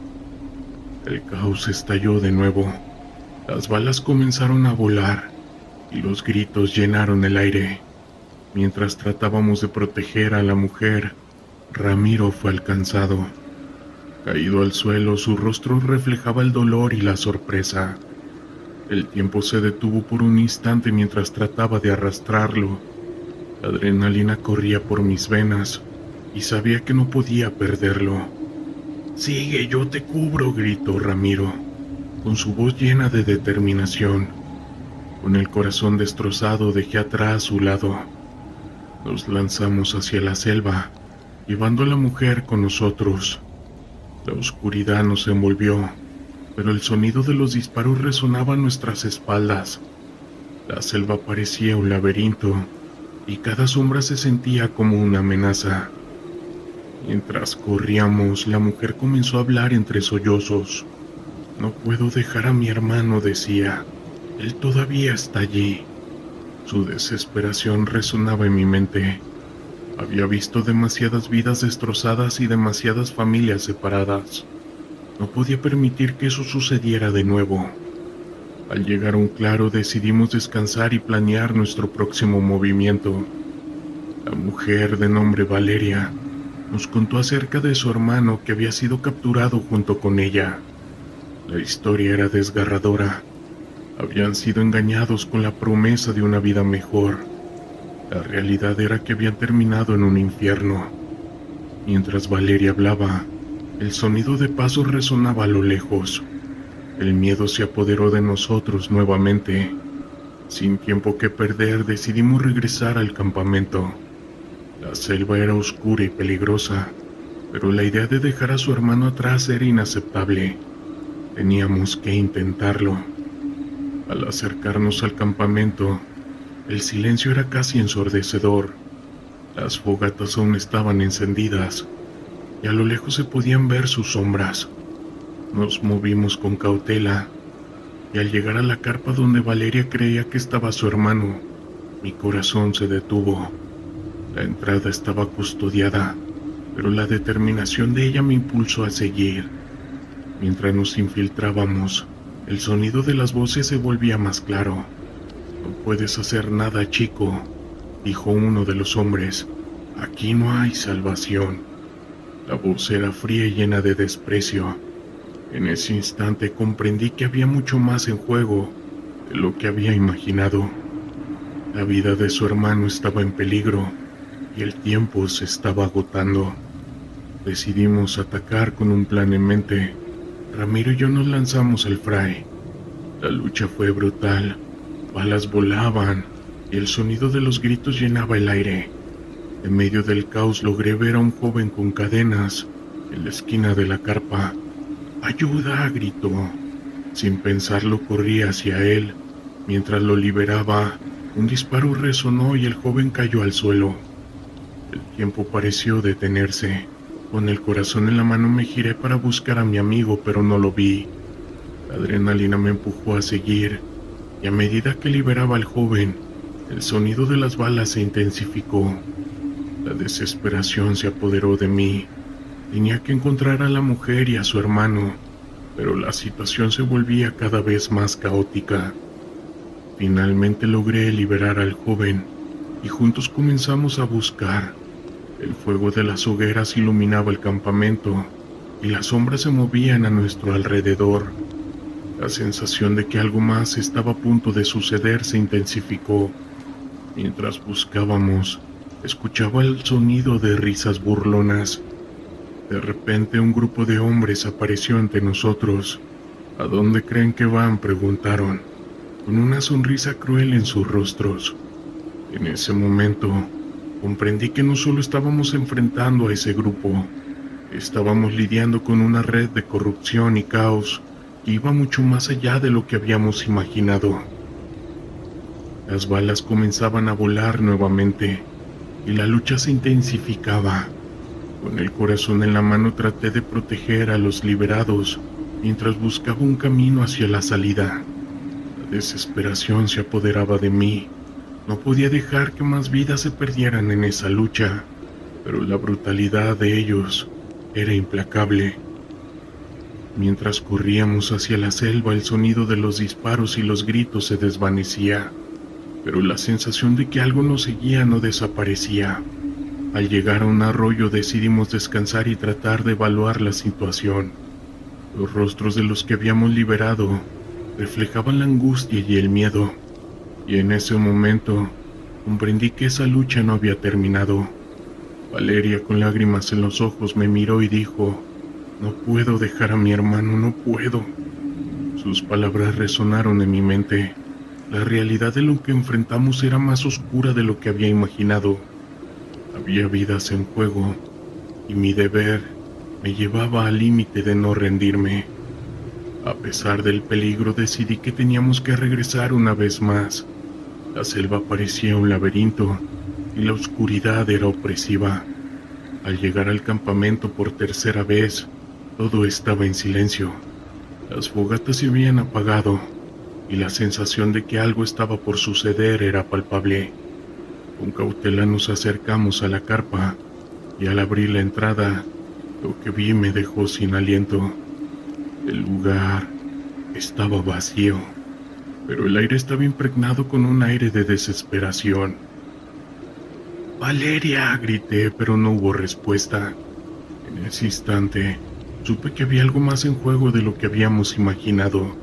El caos estalló de nuevo. Las balas comenzaron a volar y los gritos llenaron el aire. Mientras tratábamos de proteger a la mujer, Ramiro fue alcanzado. Caído al suelo, su rostro reflejaba el dolor y la sorpresa. El tiempo se detuvo por un instante mientras trataba de arrastrarlo. La adrenalina corría por mis venas y sabía que no podía perderlo. «Sigue, yo te cubro», gritó Ramiro, con su voz llena de determinación. Con el corazón destrozado dejé atrás su lado. Nos lanzamos hacia la selva, llevando a la mujer con nosotros. La oscuridad nos envolvió, pero el sonido de los disparos resonaba a nuestras espaldas. La selva parecía un laberinto, y cada sombra se sentía como una amenaza. Mientras corríamos, la mujer comenzó a hablar entre sollozos. «No puedo dejar a mi hermano», decía. «Él todavía está allí». Su desesperación resonaba en mi mente. Había visto demasiadas vidas destrozadas y demasiadas familias separadas. No podía permitir que eso sucediera de nuevo. Al llegar a un claro, decidimos descansar y planear nuestro próximo movimiento. La mujer, de nombre Valeria, nos contó acerca de su hermano que había sido capturado junto con ella. La historia era desgarradora. Habían sido engañados con la promesa de una vida mejor. La realidad era que habían terminado en un infierno. Mientras Valeria hablaba, el sonido de pasos resonaba a lo lejos. El miedo se apoderó de nosotros nuevamente. Sin tiempo que perder, decidimos regresar al campamento. La selva era oscura y peligrosa, pero la idea de dejar a su hermano atrás era inaceptable. Teníamos que intentarlo. Al acercarnos al campamento, el silencio era casi ensordecedor. Las fogatas aún estaban encendidas y a lo lejos se podían ver sus sombras. Nos movimos con cautela y al llegar a la carpa donde Valeria creía que estaba su hermano, mi corazón se detuvo. La entrada estaba custodiada, pero la determinación de ella me impulsó a seguir. Mientras nos infiltrábamos, el sonido de las voces se volvía más claro. «No puedes hacer nada, chico», dijo uno de los hombres. «Aquí no hay salvación». La voz era fría y llena de desprecio. En ese instante comprendí que había mucho más en juego de lo que había imaginado. La vida de su hermano estaba en peligro y el tiempo se estaba agotando. Decidimos atacar con un plan en mente. Ramiro y yo nos lanzamos al fray. La lucha fue brutal. Balas volaban y el sonido de los gritos llenaba el aire. En medio del caos logré ver a un joven con cadenas en la esquina de la carpa. «¡Ayuda!», gritó. Sin pensarlo corrí hacia él. Mientras lo liberaba, un disparo resonó y el joven cayó al suelo. El tiempo pareció detenerse. Con el corazón en la mano me giré para buscar a mi amigo, pero no lo vi. La adrenalina me empujó a seguir, y a medida que liberaba al joven, el sonido de las balas se intensificó. La desesperación se apoderó de mí. Tenía que encontrar a la mujer y a su hermano, pero la situación se volvía cada vez más caótica. Finalmente logré liberar al joven, y juntos comenzamos a buscar. El fuego de las hogueras iluminaba el campamento, y las sombras se movían a nuestro alrededor. La sensación de que algo más estaba a punto de suceder se intensificó. Mientras buscábamos, escuchaba el sonido de risas burlonas. De repente un grupo de hombres apareció ante nosotros. ¿A dónde creen que van?, preguntaron, con una sonrisa cruel en sus rostros. En ese momento, comprendí que no solo estábamos enfrentando a ese grupo, estábamos lidiando con una red de corrupción y caos que iba mucho más allá de lo que habíamos imaginado. Las balas comenzaban a volar nuevamente, y la lucha se intensificaba. Con el corazón en la mano traté de proteger a los liberados, mientras buscaba un camino hacia la salida. La desesperación se apoderaba de mí. No podía dejar que más vidas se perdieran en esa lucha, pero la brutalidad de ellos era implacable. Mientras corríamos hacia la selva, el sonido de los disparos y los gritos se desvanecía, pero la sensación de que algo nos seguía no desaparecía. Al llegar a un arroyo decidimos descansar y tratar de evaluar la situación. Los rostros de los que habíamos liberado reflejaban la angustia y el miedo, y en ese momento comprendí que esa lucha no había terminado. Valeria, con lágrimas en los ojos, me miró y dijo: «No puedo dejar a mi hermano, no puedo». Sus palabras resonaron en mi mente. La realidad de lo que enfrentamos era más oscura de lo que había imaginado. Había vidas en juego, y mi deber me llevaba al límite de no rendirme. A pesar del peligro, decidí que teníamos que regresar una vez más. La selva parecía un laberinto, y la oscuridad era opresiva. Al llegar al campamento por tercera vez, todo estaba en silencio. Las fogatas se habían apagado, y la sensación de que algo estaba por suceder era palpable. Con cautela nos acercamos a la carpa, y al abrir la entrada, lo que vi me dejó sin aliento. El lugar estaba vacío, pero el aire estaba impregnado con un aire de desesperación. «¡Valeria!», grité, pero no hubo respuesta. En ese instante, supe que había algo más en juego de lo que habíamos imaginado.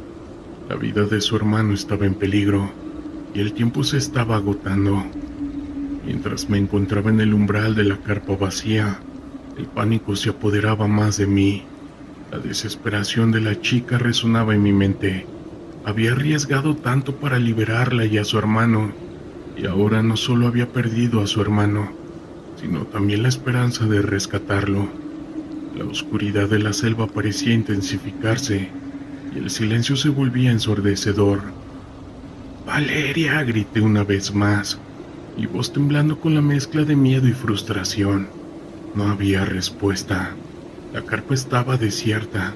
La vida de su hermano estaba en peligro, y el tiempo se estaba agotando. Mientras me encontraba en el umbral de la carpa vacía, el pánico se apoderaba más de mí. La desesperación de la chica resonaba en mi mente. Había arriesgado tanto para liberarla y a su hermano, y ahora no solo había perdido a su hermano, sino también la esperanza de rescatarlo. La oscuridad de la selva parecía intensificarse, y el silencio se volvía ensordecedor. «¡Valeria!», grité una vez más, mi voz temblando con la mezcla de miedo y frustración. No había respuesta. La carpa estaba desierta,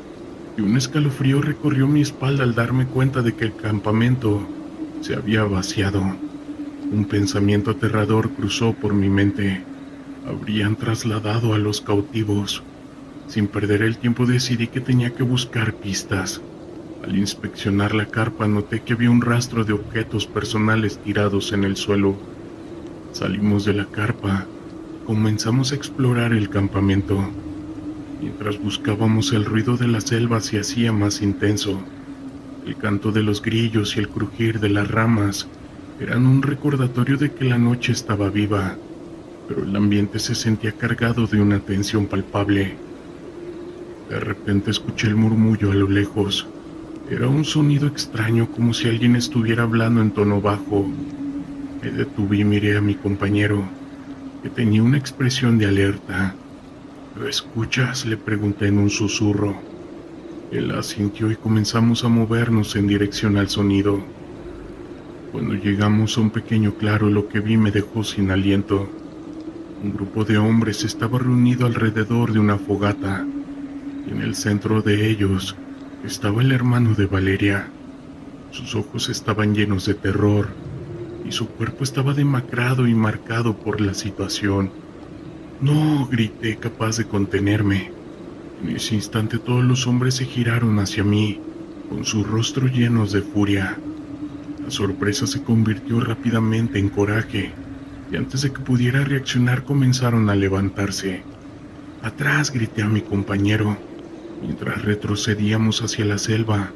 y un escalofrío recorrió mi espalda al darme cuenta de que el campamento se había vaciado. Un pensamiento aterrador cruzó por mi mente. Habrían trasladado a los cautivos. Sin perder el tiempo decidí que tenía que buscar pistas. Al inspeccionar la carpa noté que había un rastro de objetos personales tirados en el suelo. Salimos de la carpa y comenzamos a explorar el campamento. Mientras buscábamos, el ruido de la selva se hacía más intenso. El canto de los grillos y el crujir de las ramas eran un recordatorio de que la noche estaba viva, pero el ambiente se sentía cargado de una tensión palpable. De repente escuché el murmullo a lo lejos. Era un sonido extraño, como si alguien estuviera hablando en tono bajo. Me detuve y miré a mi compañero, que tenía una expresión de alerta. «¿Lo escuchas?», le pregunté en un susurro. Él asintió y comenzamos a movernos en dirección al sonido. Cuando llegamos a un pequeño claro, lo que vi me dejó sin aliento. Un grupo de hombres estaba reunido alrededor de una fogata, y en el centro de ellos estaba el hermano de Valeria. Sus ojos estaban llenos de terror y su cuerpo estaba demacrado y marcado por la situación. No, grité, capaz de contenerme. En ese instante todos los hombres se giraron hacia mí, con sus rostros llenos de furia. La sorpresa se convirtió rápidamente en coraje, y antes de que pudiera reaccionar comenzaron a levantarse. ¡Atrás!, grité a mi compañero. Mientras retrocedíamos hacia la selva,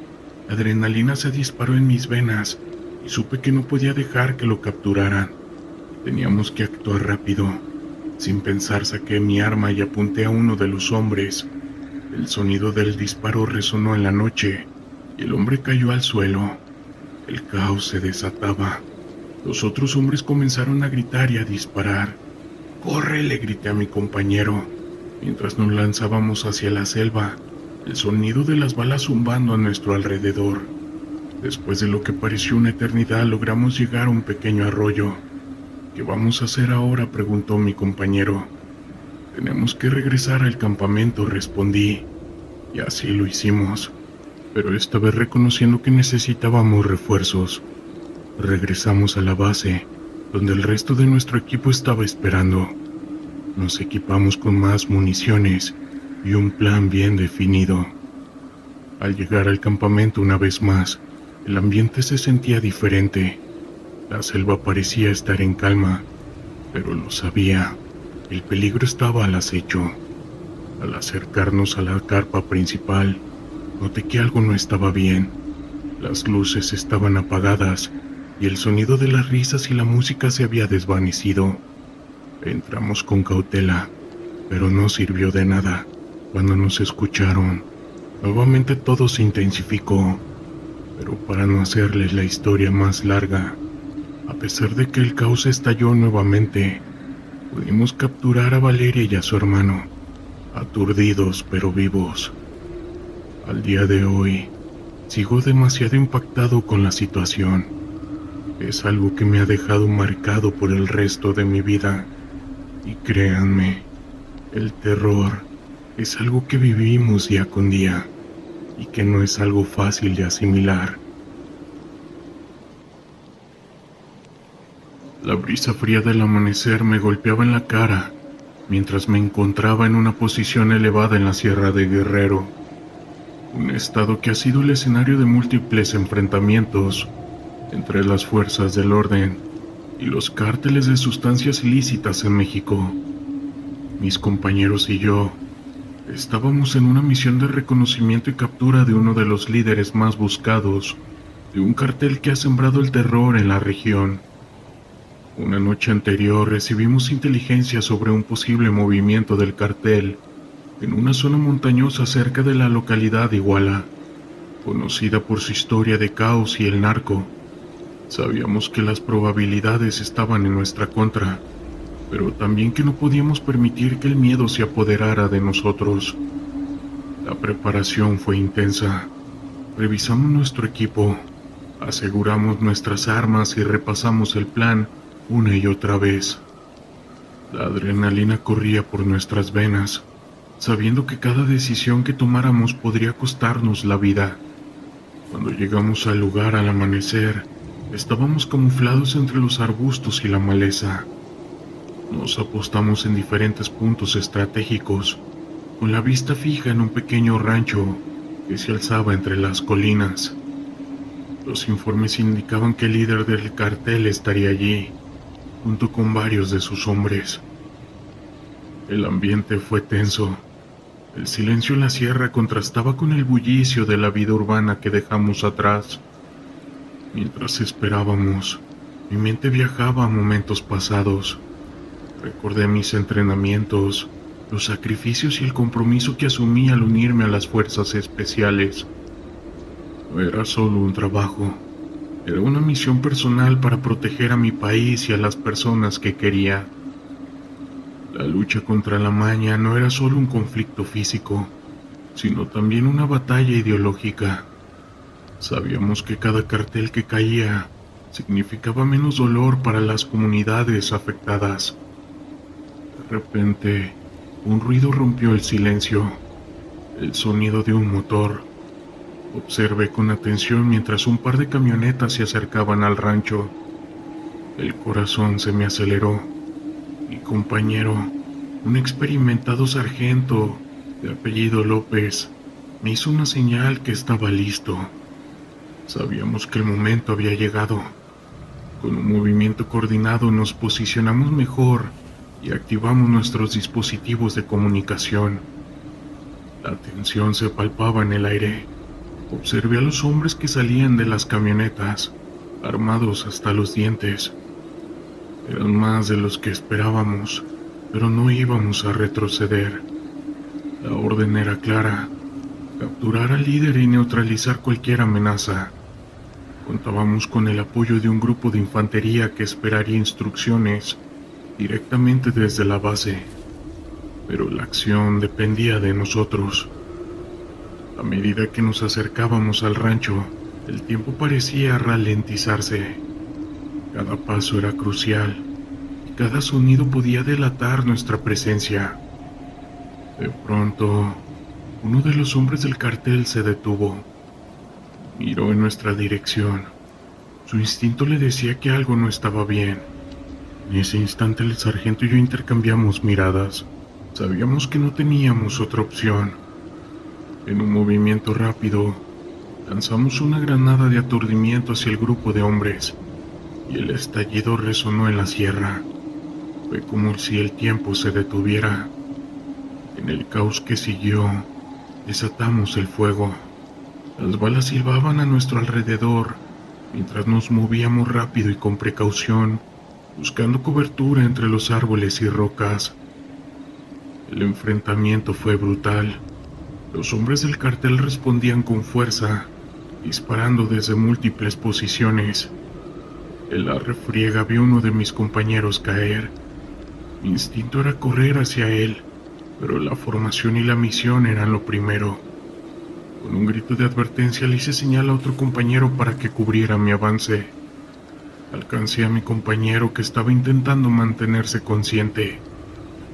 la adrenalina se disparó en mis venas y supe que no podía dejar que lo capturaran. Teníamos que actuar rápido. Sin pensar saqué mi arma y apunté a uno de los hombres. El sonido del disparo resonó en la noche y el hombre cayó al suelo. El caos se desataba. Los otros hombres comenzaron a gritar y a disparar. ¡Corre!, le grité a mi compañero. Mientras nos lanzábamos hacia la selva, el sonido de las balas zumbando a nuestro alrededor. Después de lo que pareció una eternidad, logramos llegar a un pequeño arroyo. ¿Qué vamos a hacer ahora?, preguntó mi compañero. Tenemos que regresar al campamento, respondí. Y así lo hicimos, pero esta vez reconociendo que necesitábamos refuerzos. Regresamos a la base, donde el resto de nuestro equipo estaba esperando. Nos equipamos con más municiones y un plan bien definido. Al llegar al campamento una vez más, el ambiente se sentía diferente. La selva parecía estar en calma, pero lo sabía, el peligro estaba al acecho. Al acercarnos a la carpa principal, noté que algo no estaba bien. Las luces estaban apagadas y el sonido de las risas y la música se había desvanecido. Entramos con cautela, pero no sirvió de nada. Cuando nos escucharon, nuevamente todo se intensificó. Pero para no hacerles la historia más larga, a pesar de que el caos estalló nuevamente, pudimos capturar a Valeria y a su hermano, aturdidos pero vivos. Al día de hoy, sigo demasiado impactado con la situación. Es algo que me ha dejado marcado por el resto de mi vida. Y créanme, el terror es algo que vivimos día con día y que no es algo fácil de asimilar. La brisa fría del amanecer me golpeaba en la cara mientras me encontraba en una posición elevada en la Sierra de Guerrero, un estado que ha sido el escenario de múltiples enfrentamientos entre las fuerzas del orden y los cárteles de sustancias ilícitas en México. Mis compañeros y yo estábamos en una misión de reconocimiento y captura de uno de los líderes más buscados de un cartel que ha sembrado el terror en la región. Una noche anterior recibimos inteligencia sobre un posible movimiento del cartel en una zona montañosa cerca de la localidad de Iguala, conocida por su historia de caos y el narco. Sabíamos que las probabilidades estaban en nuestra contra, pero también que no podíamos permitir que el miedo se apoderara de nosotros. La preparación fue intensa. Revisamos nuestro equipo, aseguramos nuestras armas y repasamos el plan una y otra vez. La adrenalina corría por nuestras venas, sabiendo que cada decisión que tomáramos podría costarnos la vida. Cuando llegamos al lugar al amanecer, estábamos camuflados entre los arbustos y la maleza. Nos apostamos en diferentes puntos estratégicos, con la vista fija en un pequeño rancho que se alzaba entre las colinas. Los informes indicaban que el líder del cartel estaría allí, junto con varios de sus hombres. El ambiente fue tenso. El silencio en la sierra contrastaba con el bullicio de la vida urbana que dejamos atrás. Mientras esperábamos, mi mente viajaba a momentos pasados. Recordé mis entrenamientos, los sacrificios y el compromiso que asumí al unirme a las fuerzas especiales. No era solo un trabajo, era una misión personal para proteger a mi país y a las personas que quería. La lucha contra la maña no era solo un conflicto físico, sino también una batalla ideológica. Sabíamos que cada cartel que caía significaba menos dolor para las comunidades afectadas. De repente, un ruido rompió el silencio, el sonido de un motor. Observé con atención mientras un par de camionetas se acercaban al rancho. El corazón se me aceleró. Mi compañero, un experimentado sargento de apellido López, me hizo una señal que estaba listo. Sabíamos que el momento había llegado. Con un movimiento coordinado nos posicionamos mejor y activamos nuestros dispositivos de comunicación. La tensión se palpaba en el aire. Observé a los hombres que salían de las camionetas, armados hasta los dientes. Eran más de los que esperábamos, pero no íbamos a retroceder. La orden era clara: capturar al líder y neutralizar cualquier amenaza. Contábamos con el apoyo de un grupo de infantería que esperaría instrucciones directamente desde la base, pero la acción dependía de nosotros. A medida que nos acercábamos al rancho, el tiempo parecía ralentizarse. Cada paso era crucial y cada sonido podía delatar nuestra presencia. De pronto, uno de los hombres del cartel se detuvo. Miró en nuestra dirección. Su instinto le decía que algo no estaba bien. En ese instante el sargento y yo intercambiamos miradas. Sabíamos que no teníamos otra opción. En un movimiento rápido, lanzamos una granada de aturdimiento hacia el grupo de hombres, y el estallido resonó en la sierra. Fue como si el tiempo se detuviera. En el caos que siguió, desatamos el fuego. Las balas silbaban a nuestro alrededor, mientras nos movíamos rápido y con precaución, buscando cobertura entre los árboles y rocas. El enfrentamiento fue brutal. Los hombres del cartel respondían con fuerza, disparando desde múltiples posiciones. En la refriega vi a uno de mis compañeros caer. Mi instinto era correr hacia él, pero la formación y la misión eran lo primero. Con un grito de advertencia le hice señal a otro compañero para que cubriera mi avance. Alcancé a mi compañero, que estaba intentando mantenerse consciente.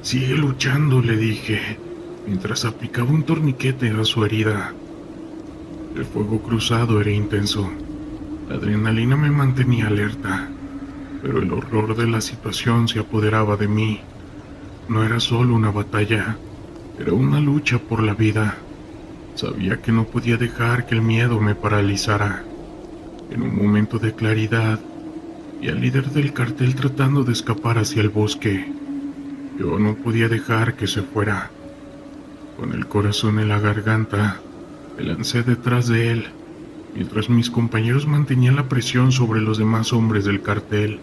«Sigue luchando», le dije, mientras aplicaba un torniquete a su herida. El fuego cruzado era intenso. La adrenalina me mantenía alerta, pero el horror de la situación se apoderaba de mí. No era solo una batalla, era una lucha por la vida. Sabía que no podía dejar que el miedo me paralizara. En un momento de claridad, vi al líder del cartel tratando de escapar hacia el bosque. Yo no podía dejar que se fuera. Con el corazón en la garganta, me lancé detrás de él, mientras mis compañeros mantenían la presión sobre los demás hombres del cartel.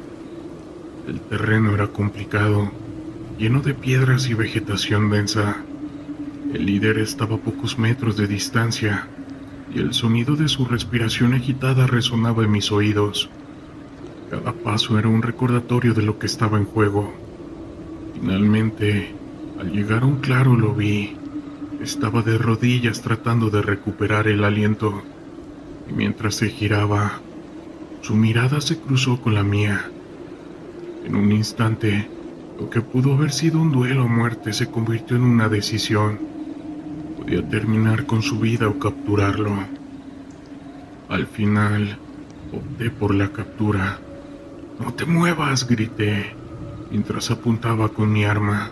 El terreno era complicado, lleno de piedras y vegetación densa. El líder estaba a pocos metros de distancia, y el sonido de su respiración agitada resonaba en mis oídos. Cada paso era un recordatorio de lo que estaba en juego. Finalmente, al llegar a un claro, lo vi. Estaba de rodillas tratando de recuperar el aliento, y mientras se giraba, su mirada se cruzó con la mía. En un instante, lo que pudo haber sido un duelo a muerte se convirtió en una decisión. Podía terminar con su vida o capturarlo. Al final, opté por la captura. «¡No te muevas!», grité, mientras apuntaba con mi arma.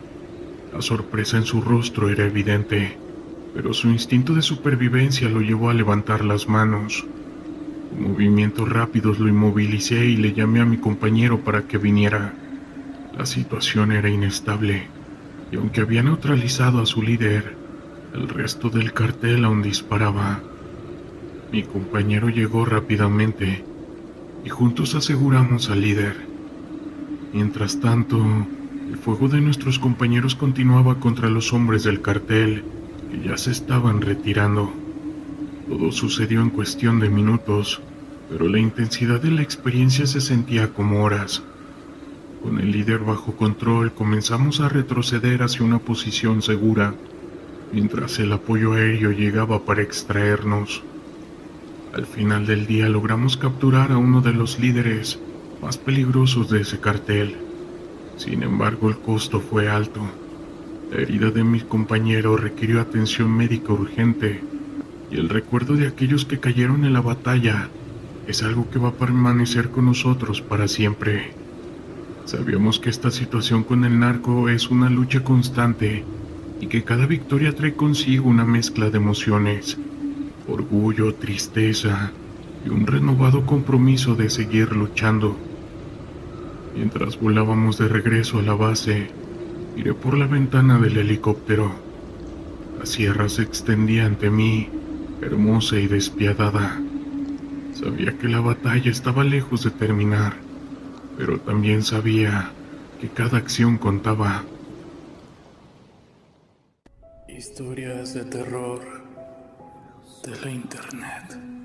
La sorpresa en su rostro era evidente, pero su instinto de supervivencia lo llevó a levantar las manos. Con movimientos rápidos lo inmovilicé y le llamé a mi compañero para que viniera. La situación era inestable, y aunque había neutralizado a su líder, el resto del cartel aún disparaba. Mi compañero llegó rápidamente, y juntos aseguramos al líder. Mientras tanto, el fuego de nuestros compañeros continuaba contra los hombres del cartel, que ya se estaban retirando. Todo sucedió en cuestión de minutos, pero la intensidad de la experiencia se sentía como horas. Con el líder bajo control, comenzamos a retroceder hacia una posición segura, mientras el apoyo aéreo llegaba para extraernos. Al final del día logramos capturar a uno de los líderes más peligrosos de ese cartel. Sin embargo, el costo fue alto. La herida de mi compañero requirió atención médica urgente, y el recuerdo de aquellos que cayeron en la batalla es algo que va a permanecer con nosotros para siempre. Sabíamos que esta situación con el narco es una lucha constante y que cada victoria trae consigo una mezcla de emociones, orgullo, tristeza y un renovado compromiso de seguir luchando. Mientras volábamos de regreso a la base, miré por la ventana del helicóptero. La sierra se extendía ante mí, hermosa y despiadada. Sabía que la batalla estaba lejos de terminar, pero también sabía que cada acción contaba. Historias de terror de la internet.